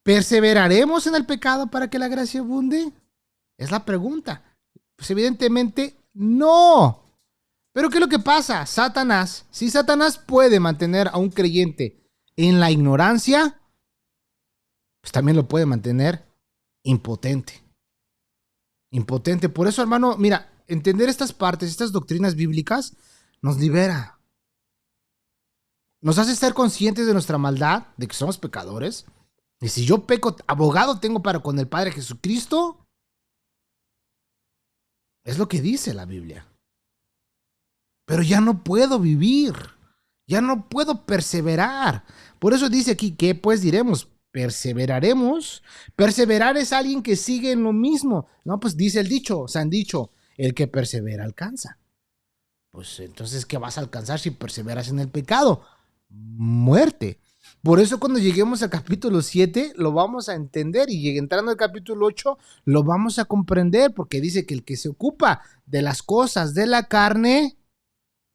¿Perseveraremos en el pecado para que la gracia abunde? Es la pregunta. Pues evidentemente, no. Pero ¿qué es lo que pasa? Satanás, si Satanás puede mantener a un creyente en la ignorancia, pues también lo puede mantener impotente. Impotente. Por eso, hermano, mira, entender estas partes, estas doctrinas bíblicas, nos libera. Nos hace estar conscientes de nuestra maldad, de que somos pecadores. Y si yo peco, abogado tengo para con el Padre Jesucristo. Es lo que dice la Biblia. Pero ya no puedo vivir, ya no puedo perseverar. Por eso dice aquí, ¿qué pues diremos? Perseveraremos. Perseverar es alguien que sigue en lo mismo. No, pues dice el dicho, se han dicho, el que persevera alcanza. Pues entonces, ¿qué vas a alcanzar si perseveras en el pecado? Muerte. Por eso cuando lleguemos al capítulo 7 lo vamos a entender y entrando al capítulo 8 lo vamos a comprender porque dice que el que se ocupa de las cosas de la carne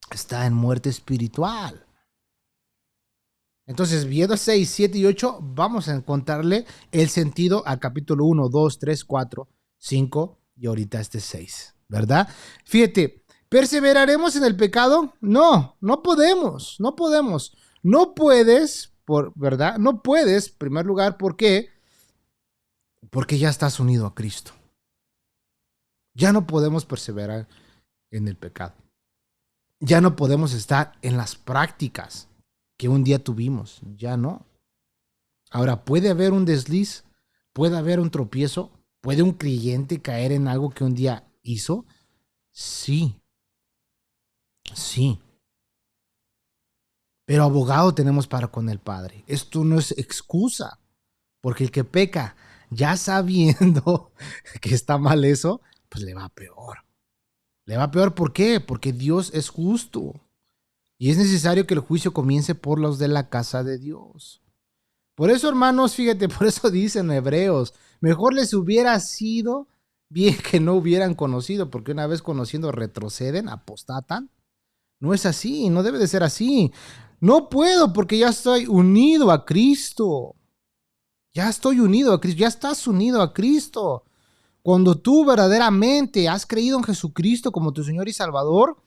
está en muerte espiritual. Entonces, viendo 6, 7 y 8, vamos a encontrarle el sentido al capítulo 1, 2, 3, 4, 5 y ahorita este 6, ¿verdad? Fíjate, ¿perseveraremos en el pecado? No, no podemos, no podemos. No puedes, ¿verdad? No puedes, en primer lugar, ¿por qué? Porque ya estás unido a Cristo. Ya no podemos perseverar en el pecado. Ya no podemos estar en las prácticas que un día tuvimos, ya no. Ahora, ¿puede haber un desliz? ¿Puede haber un tropiezo? ¿Puede un creyente caer en algo que un día hizo? Sí, sí. Pero abogado tenemos para con el Padre. Esto no es excusa, porque el que peca, ya sabiendo que está mal eso, pues le va peor. Le va peor, ¿por qué? Porque Dios es justo. Y es necesario que el juicio comience por los de la casa de Dios. Por eso, hermanos, fíjate, por eso dicen Hebreos, mejor les hubiera sido bien que no hubieran conocido, porque una vez conociendo retroceden, apostatan. No es así, no debe de ser así. No puedo porque ya estoy unido a Cristo. Ya estoy unido a Cristo, ya estás unido a Cristo. Cuando tú verdaderamente has creído en Jesucristo como tu Señor y Salvador,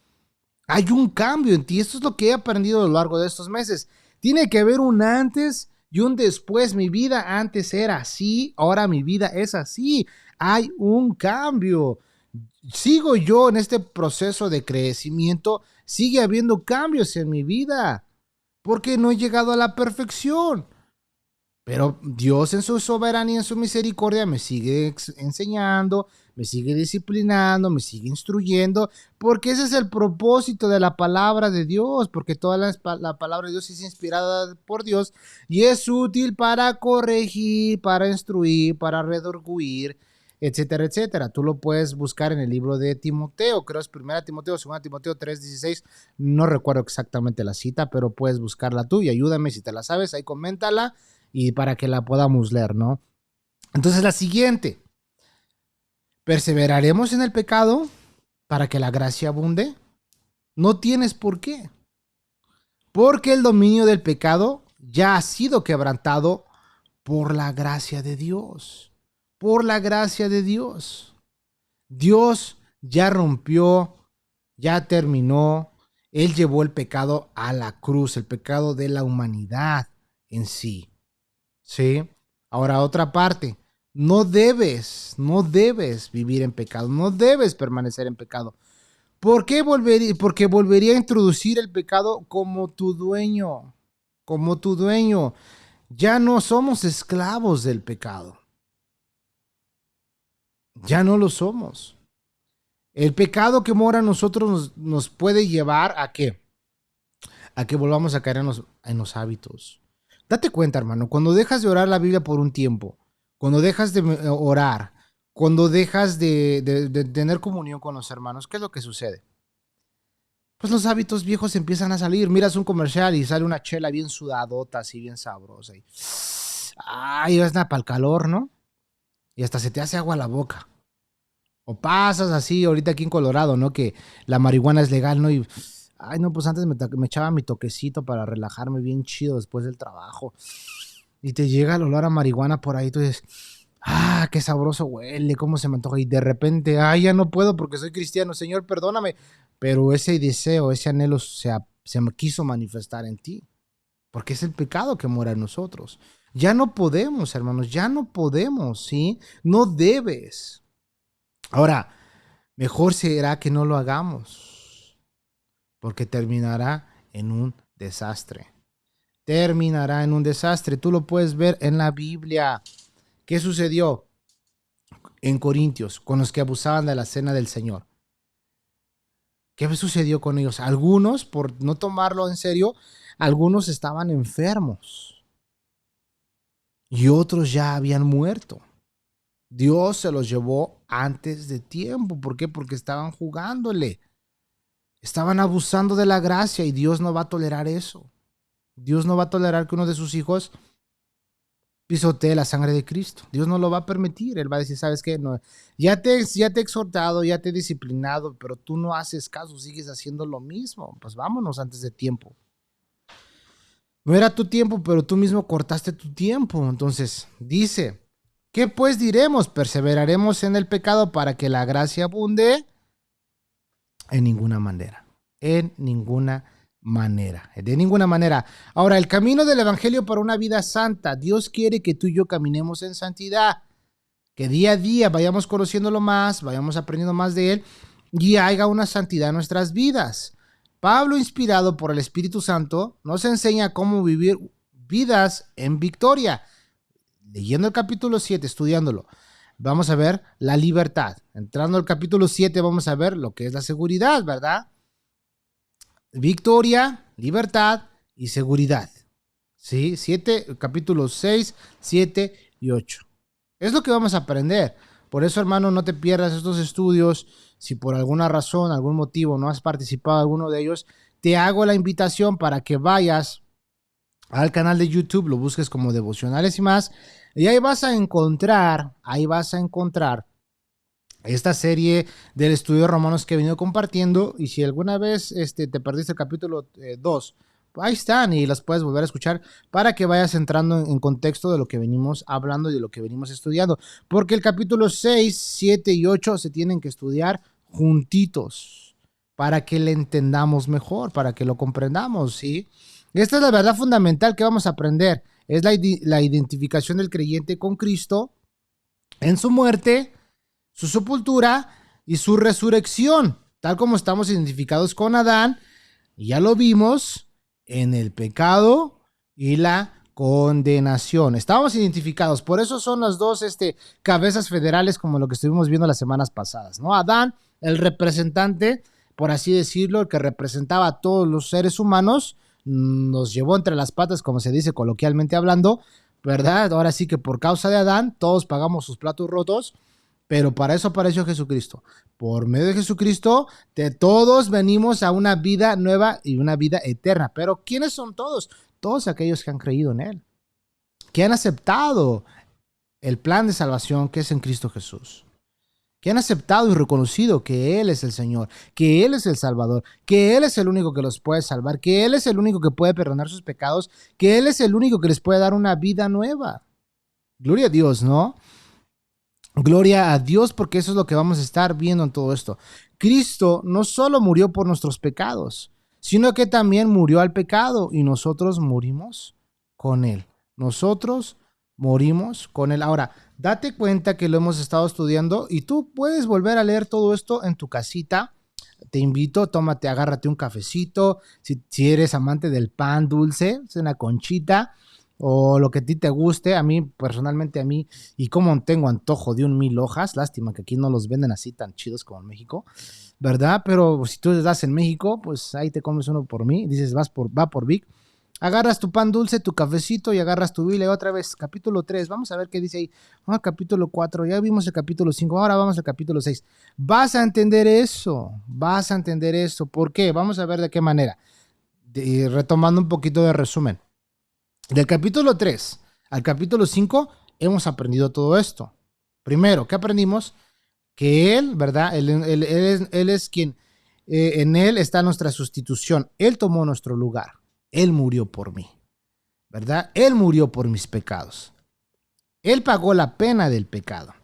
hay un cambio en ti. Esto es lo que he aprendido a lo largo de estos meses. Tiene que haber un antes y un después. Mi vida antes era así, ahora mi vida es así. Hay un cambio. Sigo yo en este proceso de crecimiento, sigue habiendo cambios en mi vida, porque no he llegado a la perfección. Pero Dios en su soberanía, en su misericordia, me sigue enseñando, me sigue disciplinando, me sigue instruyendo, porque ese es el propósito de la palabra de Dios, porque toda la palabra de Dios es inspirada por Dios y es útil para corregir, para instruir, para redarguir, etcétera, etcétera. Tú lo puedes buscar en el libro de Timoteo, creo es 1 Timoteo, 2 Timoteo 3:16, no recuerdo exactamente la cita, pero puedes buscarla tú y ayúdame si te la sabes, ahí coméntala y para que la podamos leer, ¿no? Entonces la siguiente, ¿perseveraremos en el pecado para que la gracia abunde? No tienes por qué, porque el dominio del pecado ya ha sido quebrantado por la gracia de Dios, por la gracia de Dios. Dios ya rompió, ya terminó, Él llevó el pecado a la cruz, el pecado de la humanidad en sí. ¿Sí? Ahora, otra parte, no debes vivir en pecado, no debes permanecer en pecado. ¿Por qué volvería? Porque volvería a introducir el pecado como tu dueño, como tu dueño. Ya no somos esclavos del pecado, ya no lo somos. El pecado que mora en nosotros nos puede llevar a qué? A que volvamos a caer en los hábitos. Date cuenta, hermano, cuando dejas de orar la Biblia por un tiempo, cuando dejas de orar, cuando dejas de tener comunión con los hermanos, ¿qué es lo que sucede? Pues los hábitos viejos empiezan a salir. Miras un comercial y sale una chela bien sudadota, así bien sabrosa. Ay, es nada para el calor, ¿no? Y hasta se te hace agua la boca. O pasas así, ahorita aquí en Colorado, ¿no? Que la marihuana es legal, ¿no? Y, ay, no, pues antes me echaba mi toquecito para relajarme bien chido después del trabajo. Y te llega el olor a marihuana por ahí, tú dices, ah, qué sabroso huele, cómo se me antoja. Y de repente, ay, ya no puedo porque soy cristiano, Señor, perdóname. Pero ese deseo, ese anhelo se me quiso manifestar en ti. Porque es el pecado que mora en nosotros. Ya no podemos, hermanos, ya no podemos, ¿sí? No debes. Ahora, mejor será que no lo hagamos, porque terminará en un desastre. Terminará en un desastre. Tú lo puedes ver en la Biblia. ¿Qué sucedió en Corintios con los que abusaban de la cena del Señor? ¿Qué sucedió con ellos? Algunos, por no tomarlo en serio, algunos estaban enfermos y otros ya habían muerto. Dios se los llevó antes de tiempo. ¿Por qué? Porque estaban jugándole. Estaban abusando de la gracia y Dios no va a tolerar eso. Dios no va a tolerar que uno de sus hijos pisotee la sangre de Cristo. Dios no lo va a permitir. Él va a decir, ¿sabes qué? No, ya te he exhortado, ya te he disciplinado, pero tú no haces caso, sigues haciendo lo mismo. Pues vámonos antes de tiempo. No era tu tiempo, pero tú mismo cortaste tu tiempo. Entonces, dice, ¿qué pues diremos? ¿Perseveraremos en el pecado para que la gracia abunde? En ninguna manera. En ninguna manera. De ninguna manera. Ahora, el camino del evangelio para una vida santa. Dios quiere que tú y yo caminemos en santidad. Que día a día vayamos conociéndolo más, vayamos aprendiendo más de él y haya una santidad en nuestras vidas. Pablo, inspirado por el Espíritu Santo, nos enseña cómo vivir vidas en victoria. Leyendo el capítulo 7, estudiándolo, vamos a ver la libertad. Entrando al capítulo 7, vamos a ver lo que es la seguridad, ¿verdad? Victoria, libertad y seguridad. ¿Sí? Capítulos 6, 7 y 8. Es lo que vamos a aprender. Por eso, hermano, no te pierdas estos estudios. Si por alguna razón, algún motivo no has participado en alguno de ellos, te hago la invitación para que vayas al canal de YouTube, lo busques como Devocionales y más, y ahí vas a encontrar esta serie del estudio de Romanos que he venido compartiendo. Y si alguna vez te perdiste el capítulo 2, ahí están y las puedes volver a escuchar para que vayas entrando en contexto de lo que venimos hablando y de lo que venimos estudiando. Porque el capítulo 6, 7 y 8 se tienen que estudiar juntitos para que le entendamos mejor, para que lo comprendamos, ¿sí? Esta es la verdad fundamental que vamos a aprender. Es la identificación del creyente con Cristo en su muerte, su sepultura y su resurrección, tal como estamos identificados con Adán, y ya lo vimos en el pecado y la condenación. Estamos identificados, por eso son las dos cabezas federales, como lo que estuvimos viendo las semanas pasadas, ¿no? Adán, el representante, por así decirlo, el que representaba a todos los seres humanos, nos llevó entre las patas, como se dice coloquialmente hablando, ¿verdad? Ahora sí que por causa de Adán, todos pagamos sus platos rotos. Pero para eso apareció Jesucristo. Por medio de Jesucristo, todos venimos a una vida nueva y una vida eterna. Pero ¿quiénes son todos? Todos aquellos que han creído en Él, que han aceptado el plan de salvación que es en Cristo Jesús, que han aceptado y reconocido que Él es el Señor, que Él es el Salvador, que Él es el único que los puede salvar, que Él es el único que puede perdonar sus pecados, que Él es el único que les puede dar una vida nueva. Gloria a Dios, ¿no? Gloria a Dios, porque eso es lo que vamos a estar viendo en todo esto. Cristo no solo murió por nuestros pecados, sino que también murió al pecado y nosotros morimos con Él. Nosotros morimos con Él. Ahora, date cuenta que lo hemos estado estudiando y tú puedes volver a leer todo esto en tu casita. Te invito, tómate, agárrate un cafecito. Si eres amante del pan dulce, es una conchita o lo que a ti te guste. A mí, personalmente, y como tengo antojo de un 1000 hojas, lástima que aquí no los venden así tan chidos como en México, ¿verdad? Pero si tú estás en México, pues ahí te comes uno por mí, dices, va por Vic, agarras tu pan dulce, tu cafecito y agarras tu Biblia. Otra vez, capítulo 3, vamos a ver qué dice ahí. Capítulo 4, ya vimos el capítulo 5, ahora vamos al capítulo 6. Vas a entender eso, ¿por qué? Vamos a ver de qué manera. Retomando un poquito de resumen. Del capítulo 3 al capítulo 5 hemos aprendido todo esto. Primero, ¿qué aprendimos? Que Él, ¿verdad? Él es quien, en Él está nuestra sustitución. Él tomó nuestro lugar. Él murió por mí, ¿verdad? Él murió por mis pecados. Él pagó la pena del pecado.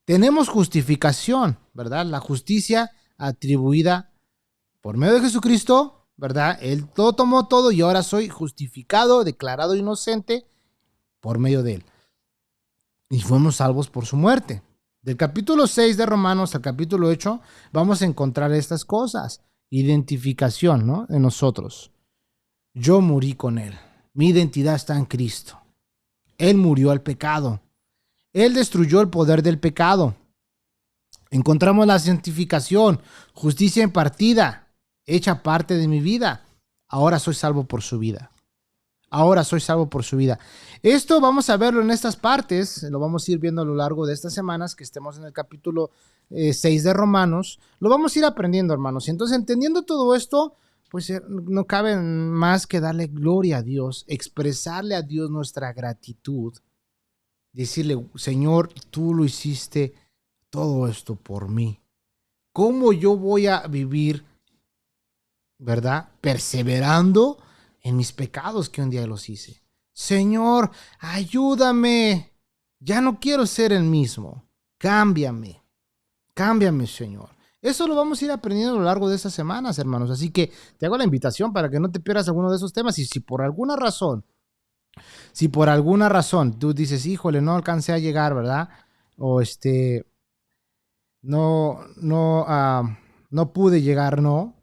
Tenemos justificación, ¿verdad? La justicia atribuida por medio de Jesucristo, ¿verdad? Él todo tomó todo y ahora soy justificado, declarado inocente por medio de Él. Y fuimos salvos por su muerte. Del capítulo 6 de Romanos al capítulo 8 vamos a encontrar estas cosas. Identificación, ¿no? En nosotros. Yo morí con Él. Mi identidad está en Cristo. Él murió al pecado. Él destruyó el poder del pecado. Encontramos la santificación, justicia impartida, hecha parte de mi vida. Ahora soy salvo por su vida. Ahora soy salvo por su vida. Esto vamos a verlo en estas partes, lo vamos a ir viendo a lo largo de estas semanas que estemos en el capítulo 6 de Romanos. Lo vamos a ir aprendiendo, hermanos. Y entonces, entendiendo todo esto, pues no cabe más que darle gloria a Dios, expresarle a Dios nuestra gratitud, decirle, Señor, tú lo hiciste todo esto por mí. ¿Cómo yo voy a vivir, verdad? Perseverando en mis pecados que un día los hice. Señor, ayúdame. Ya no quiero ser el mismo. Cámbiame. Cámbiame, Señor. Eso lo vamos a ir aprendiendo a lo largo de estas semanas, hermanos. Así que te hago la invitación para que no te pierdas alguno de esos temas. Y si por alguna razón tú dices, híjole, no alcancé a llegar, ¿verdad? O no pude llegar, no.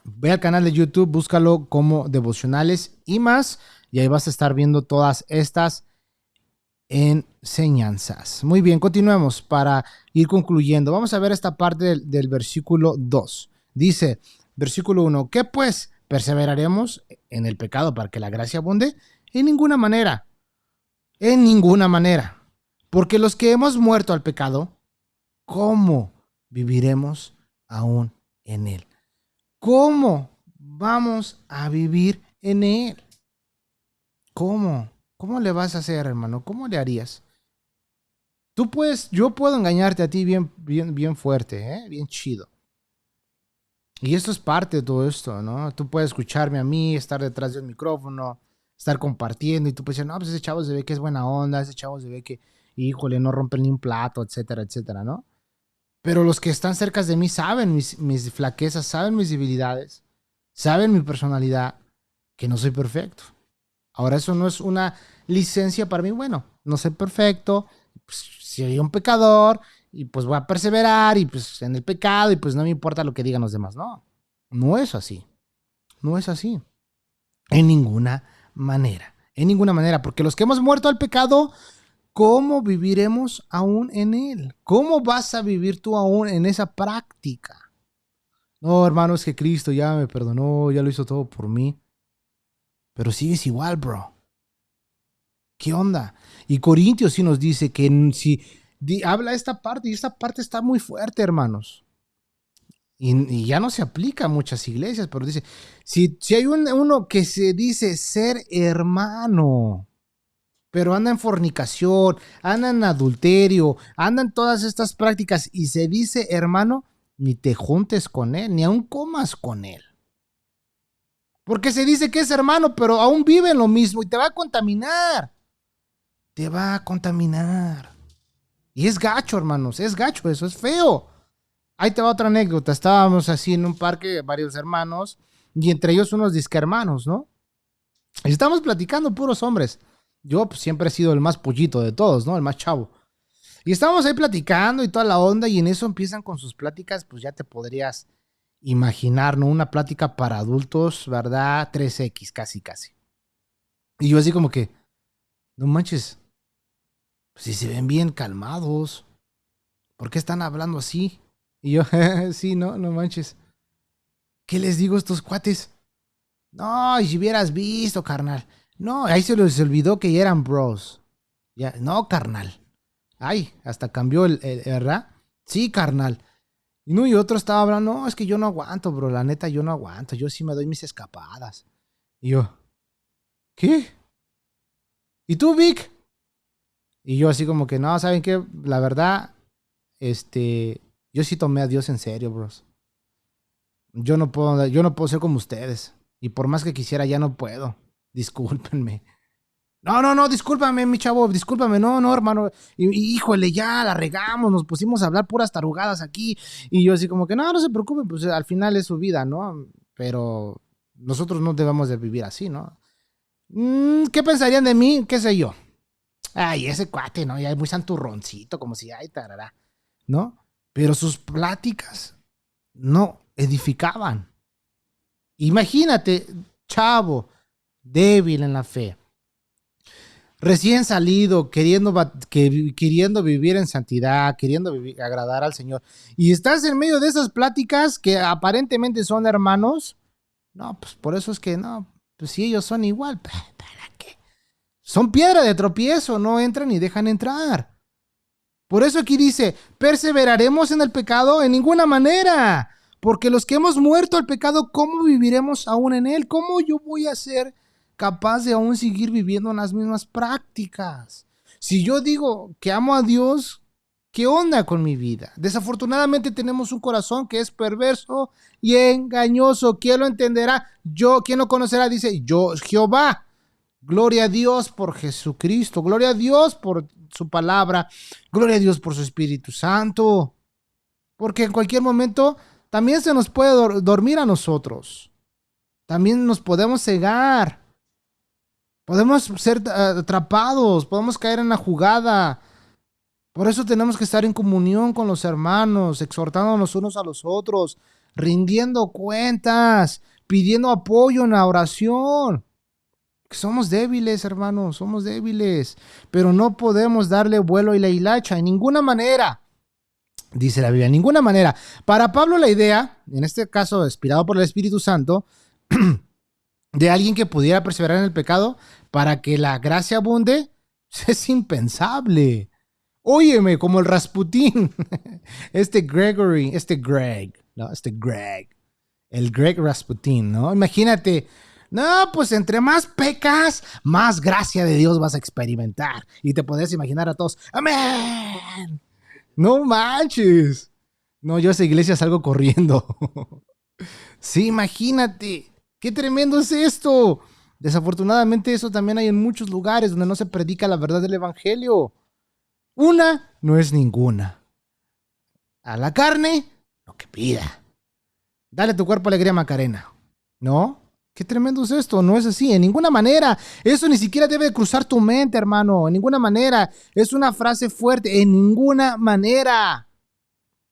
Ve al canal de YouTube, búscalo como Devocionales y más, y ahí vas a estar viendo todas estas enseñanzas. Muy bien, continuemos para ir concluyendo. Vamos a ver esta parte del versículo 2. Dice, versículo 1, ¿qué pues? ¿Perseveraremos en el pecado para que la gracia abunde? En ninguna manera. En ninguna manera. Porque los que hemos muerto al pecado, ¿cómo viviremos aún en él? ¿Cómo vamos a vivir en él? ¿Cómo? ¿Cómo le vas a hacer, hermano? ¿Cómo le harías? Yo puedo engañarte a ti bien, bien, bien fuerte, ¿eh? Bien chido. Y esto es parte de todo esto, ¿no? Tú puedes escucharme a mí, estar detrás del micrófono, estar compartiendo y tú puedes decir, no, pues ese chavo se ve que es buena onda, ese chavo se ve que, híjole, no rompe ni un plato, etcétera, etcétera, ¿no? Pero los que están cerca de mí saben mis flaquezas, saben mis debilidades, saben mi personalidad, que no soy perfecto. Ahora eso no es una licencia para mí, bueno, no soy perfecto, pues soy un pecador y pues voy a perseverar y pues en el pecado y pues no me importa lo que digan los demás. No, no es así, no es así. En ninguna manera, porque los que hemos muerto al pecado, ¿cómo viviremos aún en él? ¿Cómo vas a vivir tú aún en esa práctica? No, hermano, es que Cristo ya me perdonó, ya lo hizo todo por mí, pero sigues igual, bro. ¿Qué onda? Y Corintios sí nos dice que si habla esta parte, y esta parte está muy fuerte, hermanos. Y ya no se aplica a muchas iglesias, pero dice, si hay uno que se dice ser hermano, pero anda en fornicación, anda en adulterio, anda en todas estas prácticas y se dice hermano, ni te juntes con él, ni aún comas con él. Porque se dice que es hermano, pero aún vive en lo mismo y te va a contaminar. Te va a contaminar. Y es gacho, hermanos, es gacho, eso es feo. Ahí te va otra anécdota. Estábamos así en un parque, varios hermanos, y entre ellos unos disque hermanos, ¿no? Y estábamos platicando, puros hombres. Yo pues, siempre he sido el más pollito de todos, ¿no? El más chavo. Y estábamos ahí platicando y toda la onda, y en eso empiezan con sus pláticas, pues ya te podrías imaginar, ¿no? Una plática para adultos, ¿verdad? 3X, casi, casi. Y yo así como que, no manches, pues si se ven bien calmados, ¿por qué están hablando así? Y yo, sí, no manches. ¿Qué les digo a estos cuates? No, y si hubieras visto, carnal. No, ahí se les olvidó que ya eran bros. Ya, no, carnal. Ay, hasta cambió ¿verdad? Sí, carnal. Y no, y otro estaba hablando, no, es que yo no aguanto, bro. La neta, yo no aguanto. Yo sí me doy mis escapadas. Y yo, ¿qué? ¿Y tú, Vic? Y yo así como que, no, ¿saben qué? La verdad, yo sí tomé a Dios en serio, bros. Yo no puedo ser como ustedes. Y por más que quisiera, ya no puedo. Discúlpenme. No, discúlpame, mi chavo, discúlpame, no, hermano. Híjole, ya la regamos, nos pusimos a hablar puras tarugadas aquí. Y yo así como que, no se preocupen, pues al final es su vida, ¿no? Pero nosotros no debemos de vivir así, ¿no? ¿Qué pensarían de mí? ¿Qué sé yo? Ay, ese cuate, ¿no? Ya es muy santurroncito, como si, ay, tarará, ¿no? Pero sus pláticas no edificaban. Imagínate, chavo, débil en la fe, recién salido, queriendo vivir en santidad, queriendo agradar al Señor, y estás en medio de esas pláticas que aparentemente son hermanos, no, pues por eso es que no, pues si ellos son igual, ¿para qué? Son piedra de tropiezo, no entran ni dejan entrar. Por eso aquí dice, ¿perseveraremos en el pecado? En ninguna manera. Porque los que hemos muerto al pecado, ¿cómo viviremos aún en él? ¿Cómo yo voy a ser capaz de aún seguir viviendo en las mismas prácticas? Si yo digo que amo a Dios, ¿qué onda con mi vida? Desafortunadamente tenemos un corazón que es perverso y engañoso. ¿Quién lo entenderá? ¿Quién lo conocerá? Dice, yo, Jehová. Gloria a Dios por Jesucristo. Gloria a Dios por su palabra. Gloria a Dios por su Espíritu Santo. Porque en cualquier momento también se nos puede dormir a nosotros. También nos podemos cegar. Podemos ser atrapados. Podemos caer en la jugada. Por eso tenemos que estar en comunión con los hermanos, exhortándonos unos a los otros, rindiendo cuentas, pidiendo apoyo en la oración. Somos débiles, hermanos, somos débiles, pero no podemos darle vuelo y la hilacha en ninguna manera. Dice la Biblia, en ninguna manera. Para Pablo la idea, en este caso inspirado por el Espíritu Santo, de alguien que pudiera perseverar en el pecado para que la gracia abunde, es impensable. Óyeme, como el Rasputín, Greg, el Greg Rasputín, ¿no? Imagínate, No, pues entre más pecas, más gracia de Dios vas a experimentar. Y te podés imaginar a todos, amén. No manches. No, yo a esa iglesia salgo corriendo. Sí, imagínate. Qué tremendo es esto. Desafortunadamente eso también hay en muchos lugares donde no se predica la verdad del evangelio. Una no es ninguna. A la carne, lo que pida. Dale a tu cuerpo alegría, Macarena. ¿No? Qué tremendo es esto. No es así, en ninguna manera. Eso ni siquiera debe cruzar tu mente, hermano. En ninguna manera. Es una frase fuerte. En ninguna manera.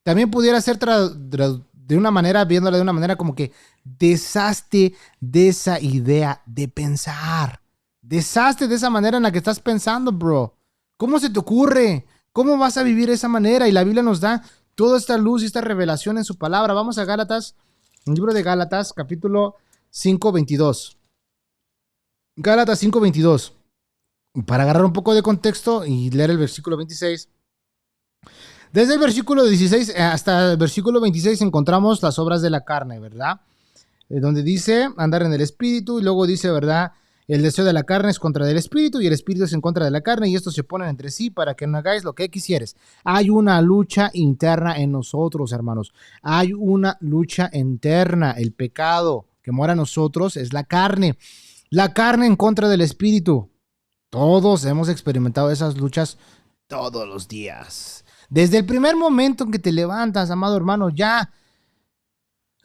También pudiera ser de una manera, viéndola de una manera como que deshazte de esa idea de pensar. Deshazte de esa manera en la que estás pensando, bro. ¿Cómo se te ocurre? ¿Cómo vas a vivir de esa manera? Y la Biblia nos da toda esta luz y esta revelación en su palabra. Vamos a Gálatas, el libro de Gálatas, capítulo 5:22. Gálatas 5:22. Para agarrar un poco de contexto y leer el versículo 26. Desde el versículo 16 hasta el versículo 26 encontramos las obras de la carne, ¿verdad? Donde dice andar en el espíritu y luego dice, ¿verdad? El deseo de la carne es contra del espíritu y el espíritu es en contra de la carne y estos se oponen entre sí para que no hagáis lo que quisieres. Hay una lucha interna en nosotros, hermanos. Hay una lucha interna. El pecado que mora en nosotros es la carne. La carne en contra del espíritu. Todos hemos experimentado esas luchas todos los días. Desde el primer momento en que te levantas, amado hermano, ya.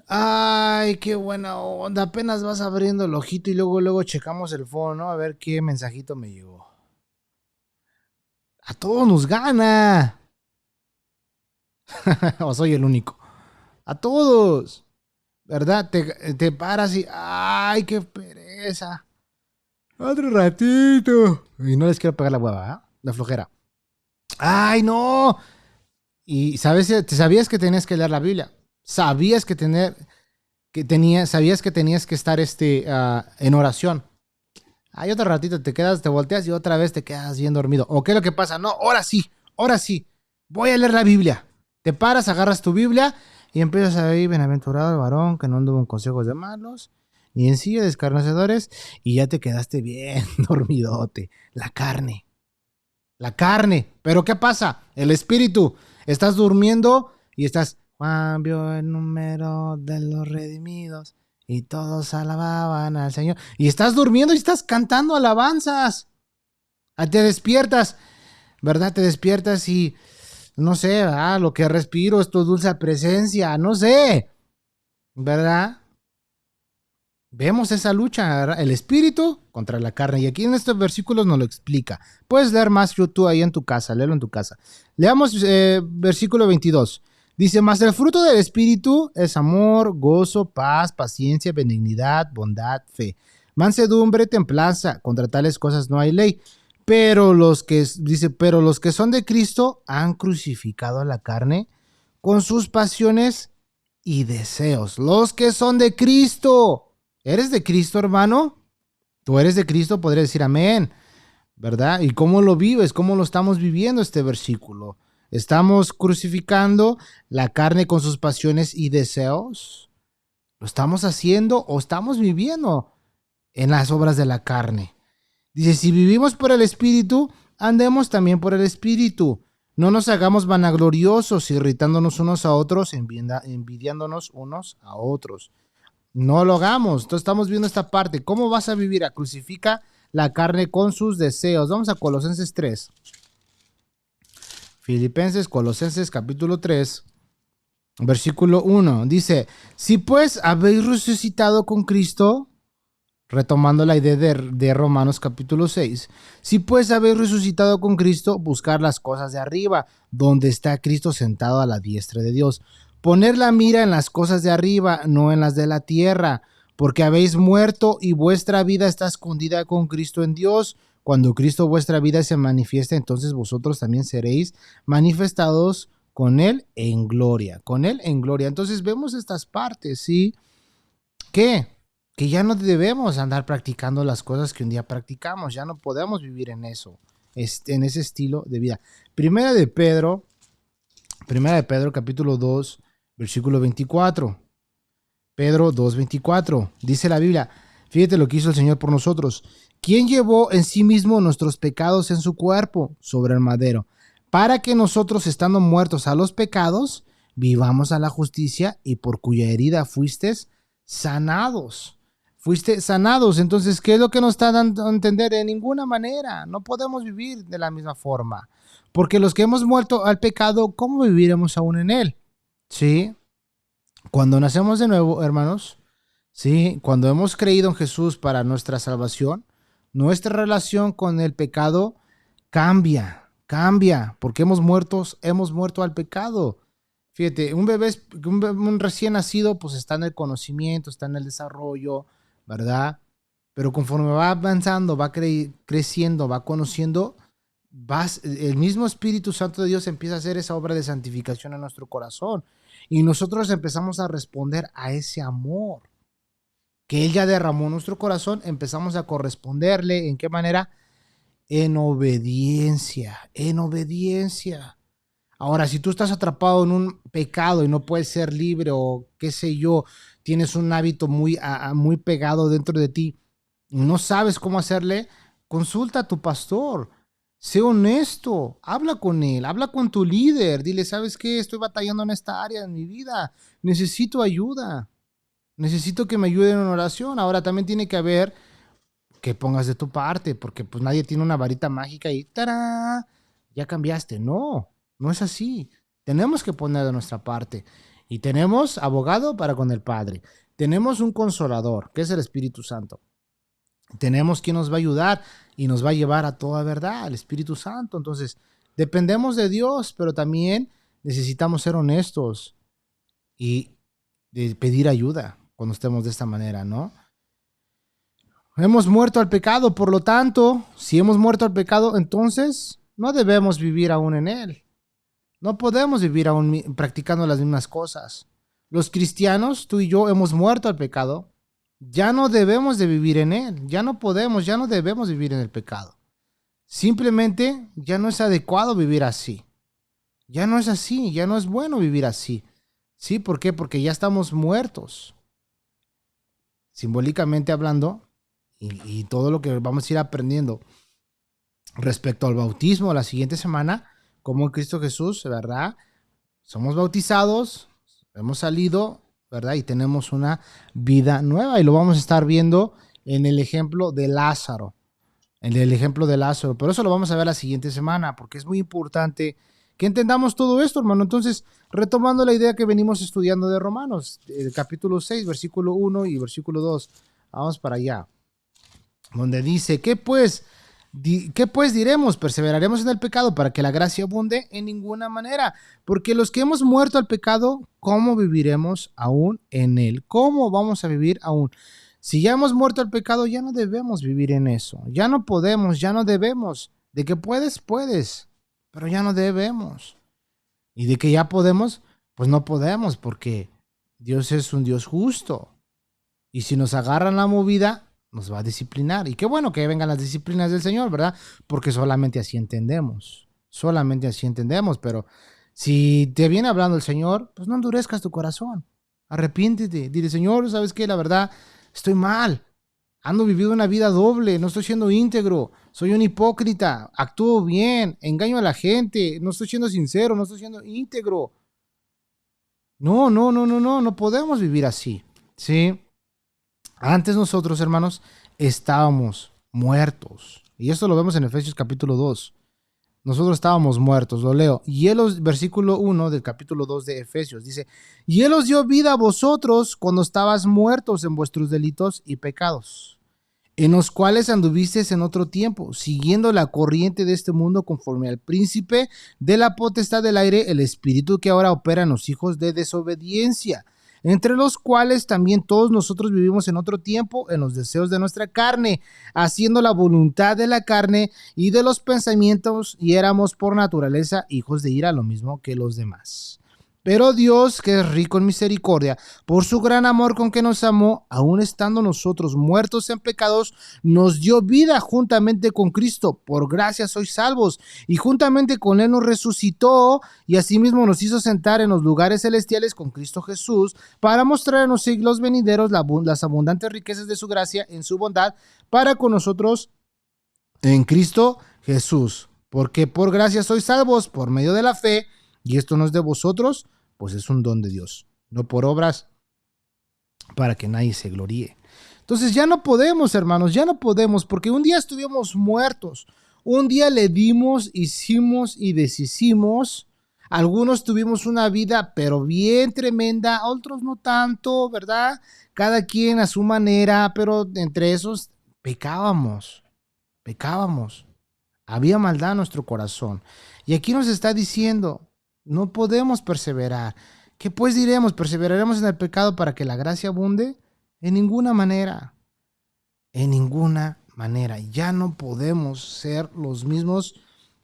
Ay, qué buena onda. Apenas vas abriendo el ojito y luego checamos el phone, ¿no? A ver qué mensajito me llegó. A todos nos gana. O soy el único. A todos. ¿Verdad? Te paras y. Ay, qué pereza. Otro ratito. Y no les quiero pegar la hueva, ¿eh? La flojera. Ay, no. Y sabías que tenías que leer la Biblia. Sabías que tenías que estar en oración. Ay, otro ratito te volteas y otra vez te quedas bien dormido. ¿O qué es lo que pasa? No, ahora sí. Voy a leer la Biblia. Te paras, agarras tu Biblia y empiezas a ir, bienaventurado el varón que no anduvo en consejos de malos, ni en silla de escarnecedores, y ya te quedaste bien dormidote. La carne. Pero ¿qué pasa? El espíritu. Estás durmiendo y estás, Juan vio el número de los redimidos y todos alababan al Señor. Y estás durmiendo y estás cantando alabanzas. Te despiertas, ¿verdad? Te despiertas y, no sé, lo que respiro es tu dulce presencia, no sé, ¿verdad? Vemos esa lucha, ¿verdad? El espíritu contra la carne. Y aquí en estos versículos nos lo explica. Puedes leer más tú ahí en tu casa, léelo en tu casa. Leamos versículo 22. Dice, mas el fruto del espíritu es amor, gozo, paz, paciencia, benignidad, bondad, fe. Mansedumbre, templanza, contra tales cosas no hay ley. Pero los que son de Cristo han crucificado a la carne con sus pasiones y deseos. Los que son de Cristo. ¿Eres de Cristo, hermano? Tú eres de Cristo, podría decir amén, ¿verdad? ¿Y cómo lo vives? ¿Cómo lo estamos viviendo este versículo? ¿Estamos crucificando la carne con sus pasiones y deseos? ¿Lo estamos haciendo o estamos viviendo en las obras de la carne? Dice, si vivimos por el Espíritu, andemos también por el Espíritu. No nos hagamos vanagloriosos, irritándonos unos a otros, envidiándonos unos a otros. No lo hagamos. Entonces estamos viendo esta parte. ¿Cómo vas a vivir? Crucifica la carne con sus deseos. Vamos a Colosenses 3. Colosenses capítulo 3, versículo 1. Dice, si pues habéis resucitado con Cristo, retomando la idea de Romanos capítulo 6, si pues habéis resucitado con Cristo, buscar las cosas de arriba, donde está Cristo sentado a la diestra de Dios. Poner la mira en las cosas de arriba, no en las de la tierra, porque habéis muerto y vuestra vida está escondida con Cristo en Dios. Cuando Cristo vuestra vida se manifieste, entonces vosotros también seréis manifestados con Él en gloria. Con Él en gloria. Entonces vemos estas partes, ¿sí? Que ya no debemos andar practicando las cosas que un día practicamos. Ya no podemos vivir en eso, en ese estilo de vida. Primera de Pedro capítulo 2, versículo 24. Pedro 2:24. Dice la Biblia, Fíjate lo que hizo el Señor por nosotros. ¿Quién llevó en sí mismo nuestros pecados en su cuerpo sobre el madero? Para que nosotros, estando muertos a los pecados, vivamos a la justicia, y por cuya herida fuisteis sanados. Fuiste sanados. Entonces, ¿qué es lo que nos está dando a entender? De ninguna manera. No podemos vivir de la misma forma. Porque los que hemos muerto al pecado, ¿cómo viviremos aún en él? ¿Sí? Cuando nacemos de nuevo, hermanos, ¿sí? Cuando hemos creído en Jesús para nuestra salvación, nuestra relación con el pecado cambia, porque hemos muerto al pecado. Fíjate, un recién nacido, pues está en el conocimiento, está en el desarrollo, ¿verdad? Pero conforme va avanzando, va creciendo, va conociendo, el mismo Espíritu Santo de Dios empieza a hacer esa obra de santificación en nuestro corazón. Y nosotros empezamos a responder a ese amor que Él ya derramó en nuestro corazón. Empezamos a corresponderle. ¿En qué manera? En obediencia, en obediencia. Ahora, si tú estás atrapado en un pecado y no puedes ser libre, o qué sé yo, tienes un hábito muy pegado dentro de ti, no sabes cómo hacerle, consulta a tu pastor. Sé honesto, habla con él, habla con tu líder, dile, ¿sabes qué? Estoy batallando en esta área de mi vida, necesito ayuda, necesito que me ayuden en oración. Ahora también tiene que haber que pongas de tu parte, porque pues nadie tiene una varita mágica y ¡tarán! Ya cambiaste. No, no es así. Tenemos que poner de nuestra parte. Y tenemos abogado para con el Padre. Tenemos un consolador, que es el Espíritu Santo. Tenemos quien nos va a ayudar y nos va a llevar a toda verdad, el Espíritu Santo. Entonces, dependemos de Dios, pero también necesitamos ser honestos y de pedir ayuda cuando estemos de esta manera, ¿no? Hemos muerto al pecado, por lo tanto, si hemos muerto al pecado, entonces no debemos vivir aún en él. No podemos vivir aún practicando las mismas cosas. Los cristianos, tú y yo, hemos muerto al pecado. Ya no debemos de vivir en él. Ya no podemos, ya no debemos vivir en el pecado. Simplemente ya no es adecuado vivir así. Ya no es así, ya no es bueno vivir así. ¿Sí? ¿Por qué? Porque ya estamos muertos. Simbólicamente hablando, y todo lo que vamos a ir aprendiendo respecto al bautismo la siguiente semana, como en Cristo Jesús, ¿verdad? Somos bautizados, hemos salido, ¿verdad? Y tenemos una vida nueva, y lo vamos a estar viendo en el ejemplo de Lázaro. En el ejemplo de Lázaro, pero eso lo vamos a ver la siguiente semana, porque es muy importante que entendamos todo esto, hermano. Entonces, retomando la idea que venimos estudiando de Romanos, el capítulo 6, versículo 1 y versículo 2, vamos para allá, donde dice, ¿qué pues diremos? ¿Perseveraremos en el pecado para que la gracia abunde? En ninguna manera, porque los que hemos muerto al pecado, ¿cómo viviremos aún en él? ¿Cómo vamos a vivir aún? Si ya hemos muerto al pecado, ya no debemos vivir en eso. Ya no podemos, ya no debemos. De que puedes, puedes, pero ya no debemos. Y de que ya podemos, pues no podemos, porque Dios es un Dios justo. Y si nos agarran la movida, nos va a disciplinar. Y qué bueno que vengan las disciplinas del Señor, ¿verdad? Porque solamente así entendemos. Solamente así entendemos. Pero si te viene hablando el Señor, pues no endurezcas tu corazón. Arrepiéntete. Dile, Señor, ¿sabes qué? La verdad, estoy mal. Ando viviendo una vida doble. No estoy siendo íntegro. Soy un hipócrita. Actúo bien. Engaño a la gente. No estoy siendo sincero. No estoy siendo íntegro. No, no, no, no, no. No podemos vivir así. ¿Sí? Antes nosotros, hermanos, estábamos muertos. Y esto lo vemos en Efesios capítulo 2. Nosotros estábamos muertos, lo leo. Y él versículo 1 del capítulo 2 de Efesios, dice, y él os dio vida a vosotros cuando estabas muertos en vuestros delitos y pecados, en los cuales anduvisteis en otro tiempo, siguiendo la corriente de este mundo conforme al príncipe de la potestad del aire, el espíritu que ahora opera en los hijos de desobediencia, entre los cuales también todos nosotros vivimos en otro tiempo en los deseos de nuestra carne, haciendo la voluntad de la carne y de los pensamientos, y éramos por naturaleza hijos de ira, lo mismo que los demás. Pero Dios, que es rico en misericordia, por su gran amor con que nos amó, aun estando nosotros muertos en pecados, nos dio vida juntamente con Cristo. Por gracia sois salvos, y juntamente con Él nos resucitó, y asimismo nos hizo sentar en los lugares celestiales con Cristo Jesús, para mostrar en los siglos venideros las abundantes riquezas de su gracia en su bondad para con nosotros en Cristo Jesús. Porque por gracia sois salvos por medio de la fe, y esto no es de vosotros, pues es un don de Dios, no por obras para que nadie se gloríe. Entonces ya no podemos, hermanos, ya no podemos, porque un día estuvimos muertos, un día le dimos, hicimos y deshicimos. Algunos tuvimos una vida, pero bien tremenda, otros no tanto, ¿verdad? Cada quien a su manera, pero entre esos pecábamos, pecábamos. Había maldad en nuestro corazón. Y aquí nos está diciendo, no podemos perseverar. ¿Qué pues diremos? ¿Perseveraremos en el pecado para que la gracia abunde? En ninguna manera. En ninguna manera. Ya no podemos ser los mismos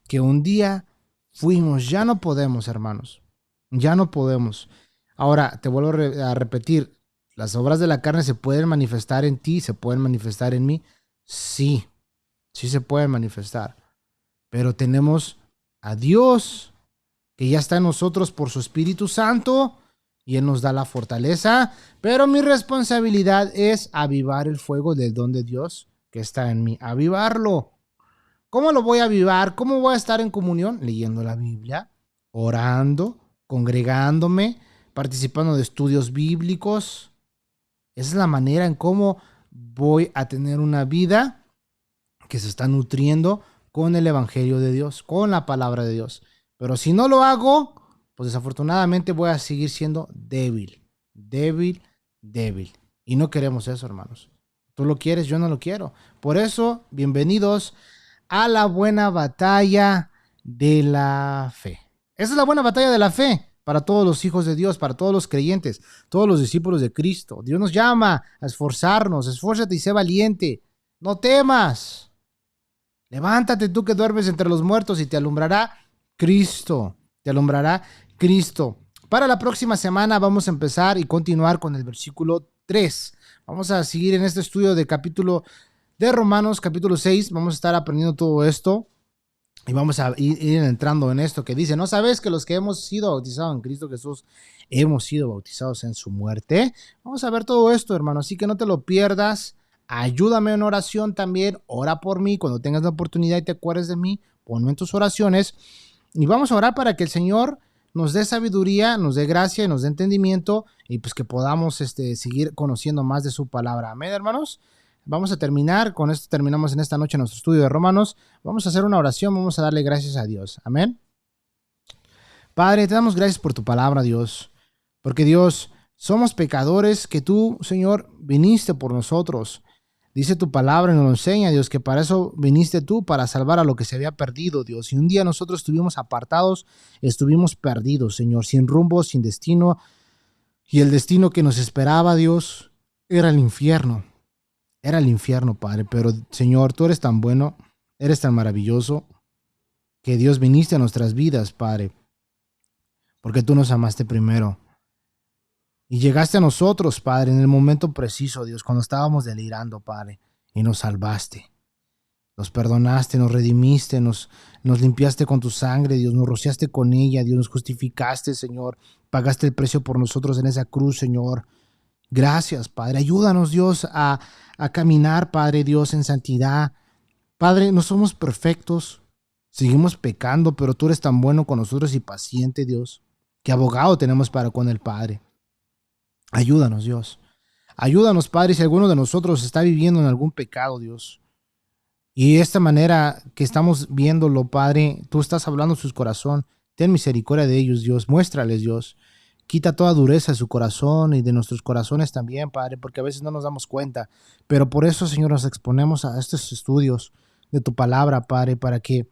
que un día fuimos. Ya no podemos, hermanos. Ya no podemos. Ahora, te vuelvo a repetir. ¿Las obras de la carne se pueden manifestar en ti? ¿Se pueden manifestar en mí? Sí. Sí se pueden manifestar. Pero tenemos a Dios, que ya está en nosotros por su Espíritu Santo, y Él nos da la fortaleza, pero mi responsabilidad es avivar el fuego del don de Dios que está en mí, avivarlo. ¿Cómo lo voy a avivar? ¿Cómo voy a estar en comunión? Leyendo la Biblia, orando, congregándome, participando de estudios bíblicos. Esa es la manera en cómo voy a tener una vida que se está nutriendo con el Evangelio de Dios, con la palabra de Dios. Pero si no lo hago, pues desafortunadamente voy a seguir siendo débil, débil, débil. Y no queremos eso, hermanos. Tú lo quieres, yo no lo quiero. Por eso, bienvenidos a la buena batalla de la fe. Esa es la buena batalla de la fe para todos los hijos de Dios, para todos los creyentes, todos los discípulos de Cristo. Dios nos llama a esforzarnos, esfuérzate y sé valiente. No temas. Levántate tú que duermes entre los muertos y te alumbrará Cristo. Te alumbrará Cristo. Para la próxima semana vamos a empezar y continuar con el versículo 3. Vamos a seguir en este estudio de capítulo de Romanos, capítulo 6. Vamos a estar aprendiendo todo esto y vamos a ir entrando en esto que dice, ¿no sabes que los que hemos sido bautizados en Cristo Jesús hemos sido bautizados en su muerte? Vamos a ver todo esto, hermano, así que no te lo pierdas. Ayúdame en oración también, ora por mí cuando tengas la oportunidad y te acuerdes de mí, ponme en tus oraciones y vamos a orar para que el Señor nos dé sabiduría, nos dé gracia y nos dé entendimiento y pues que podamos seguir conociendo más de su palabra. Amén, hermanos. Vamos a terminar, con esto terminamos en esta noche nuestro estudio de Romanos. Vamos a hacer una oración, vamos a darle gracias a Dios. Amén. Padre, te damos gracias por tu palabra, Dios, porque Dios, somos pecadores que tú, Señor, viniste por nosotros. Dice tu palabra y nos lo enseña, Dios, que para eso viniste tú, para salvar a lo que se había perdido, Dios. Y un día nosotros estuvimos apartados, estuvimos perdidos, Señor, sin rumbo, sin destino. Y el destino que nos esperaba, Dios, era el infierno. Era el infierno, Padre. Pero, Señor, tú eres tan bueno, eres tan maravilloso, que Dios viniste a nuestras vidas, Padre, porque tú nos amaste primero. Y llegaste a nosotros, Padre, en el momento preciso, Dios, cuando estábamos delirando, Padre, y nos salvaste. Nos perdonaste, nos redimiste, nos limpiaste con tu sangre, Dios, nos rociaste con ella, Dios, nos justificaste, Señor. Pagaste el precio por nosotros en esa cruz, Señor. Gracias, Padre. Ayúdanos, Dios, a caminar, Padre Dios, en santidad. Padre, no somos perfectos, seguimos pecando, pero tú eres tan bueno con nosotros y paciente, Dios. ¿Qué abogado tenemos para con el Padre? Ayúdanos, Dios. Ayúdanos, Padre, si alguno de nosotros está viviendo en algún pecado, Dios. Y de esta manera que estamos viéndolo, Padre, tú estás hablando en su corazón. Ten misericordia de ellos, Dios. Muéstrales, Dios. Quita toda dureza de su corazón y de nuestros corazones también, Padre, porque a veces no nos damos cuenta. Pero por eso, Señor, nos exponemos a estos estudios de tu palabra, Padre, para que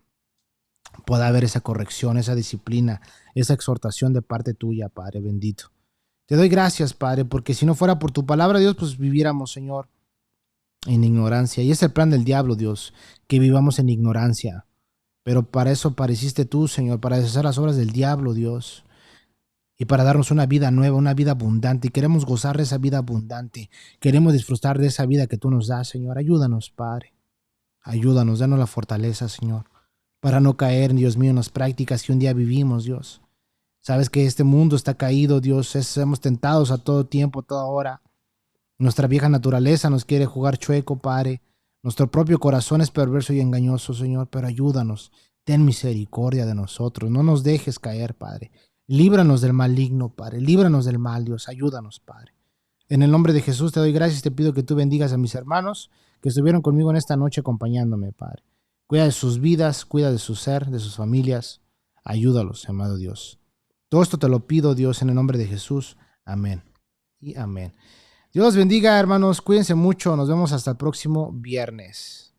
pueda haber esa corrección, esa disciplina, esa exhortación de parte tuya, Padre bendito. Te doy gracias, Padre, porque si no fuera por tu palabra, Dios, pues viviéramos, Señor, en ignorancia. Y es el plan del diablo, Dios, que vivamos en ignorancia. Pero para eso pareciste tú, Señor, para deshacer las obras del diablo, Dios. y para darnos una vida nueva, una vida abundante. Y queremos gozar de esa vida abundante. Queremos disfrutar de esa vida que tú nos das, Señor. Ayúdanos, Padre. Ayúdanos, danos la fortaleza, Señor, para no caer, Dios mío, en las prácticas que un día vivimos, Dios. Sabes que este mundo está caído, Dios. Somos tentados a todo tiempo, a toda hora. Nuestra vieja naturaleza nos quiere jugar chueco, Padre. Nuestro propio corazón es perverso y engañoso, Señor, pero ayúdanos. Ten misericordia de nosotros. No nos dejes caer, Padre. Líbranos del maligno, Padre. Líbranos del mal, Dios. Ayúdanos, Padre. En el nombre de Jesús te doy gracias. Te pido que tú bendigas a mis hermanos que estuvieron conmigo en esta noche acompañándome, Padre. Cuida de sus vidas, cuida de su ser, de sus familias. Ayúdalos, amado Dios. Todo esto te lo pido, Dios, en el nombre de Jesús. Amén y amén. Dios los bendiga, hermanos. Cuídense mucho. Nos vemos hasta el próximo viernes.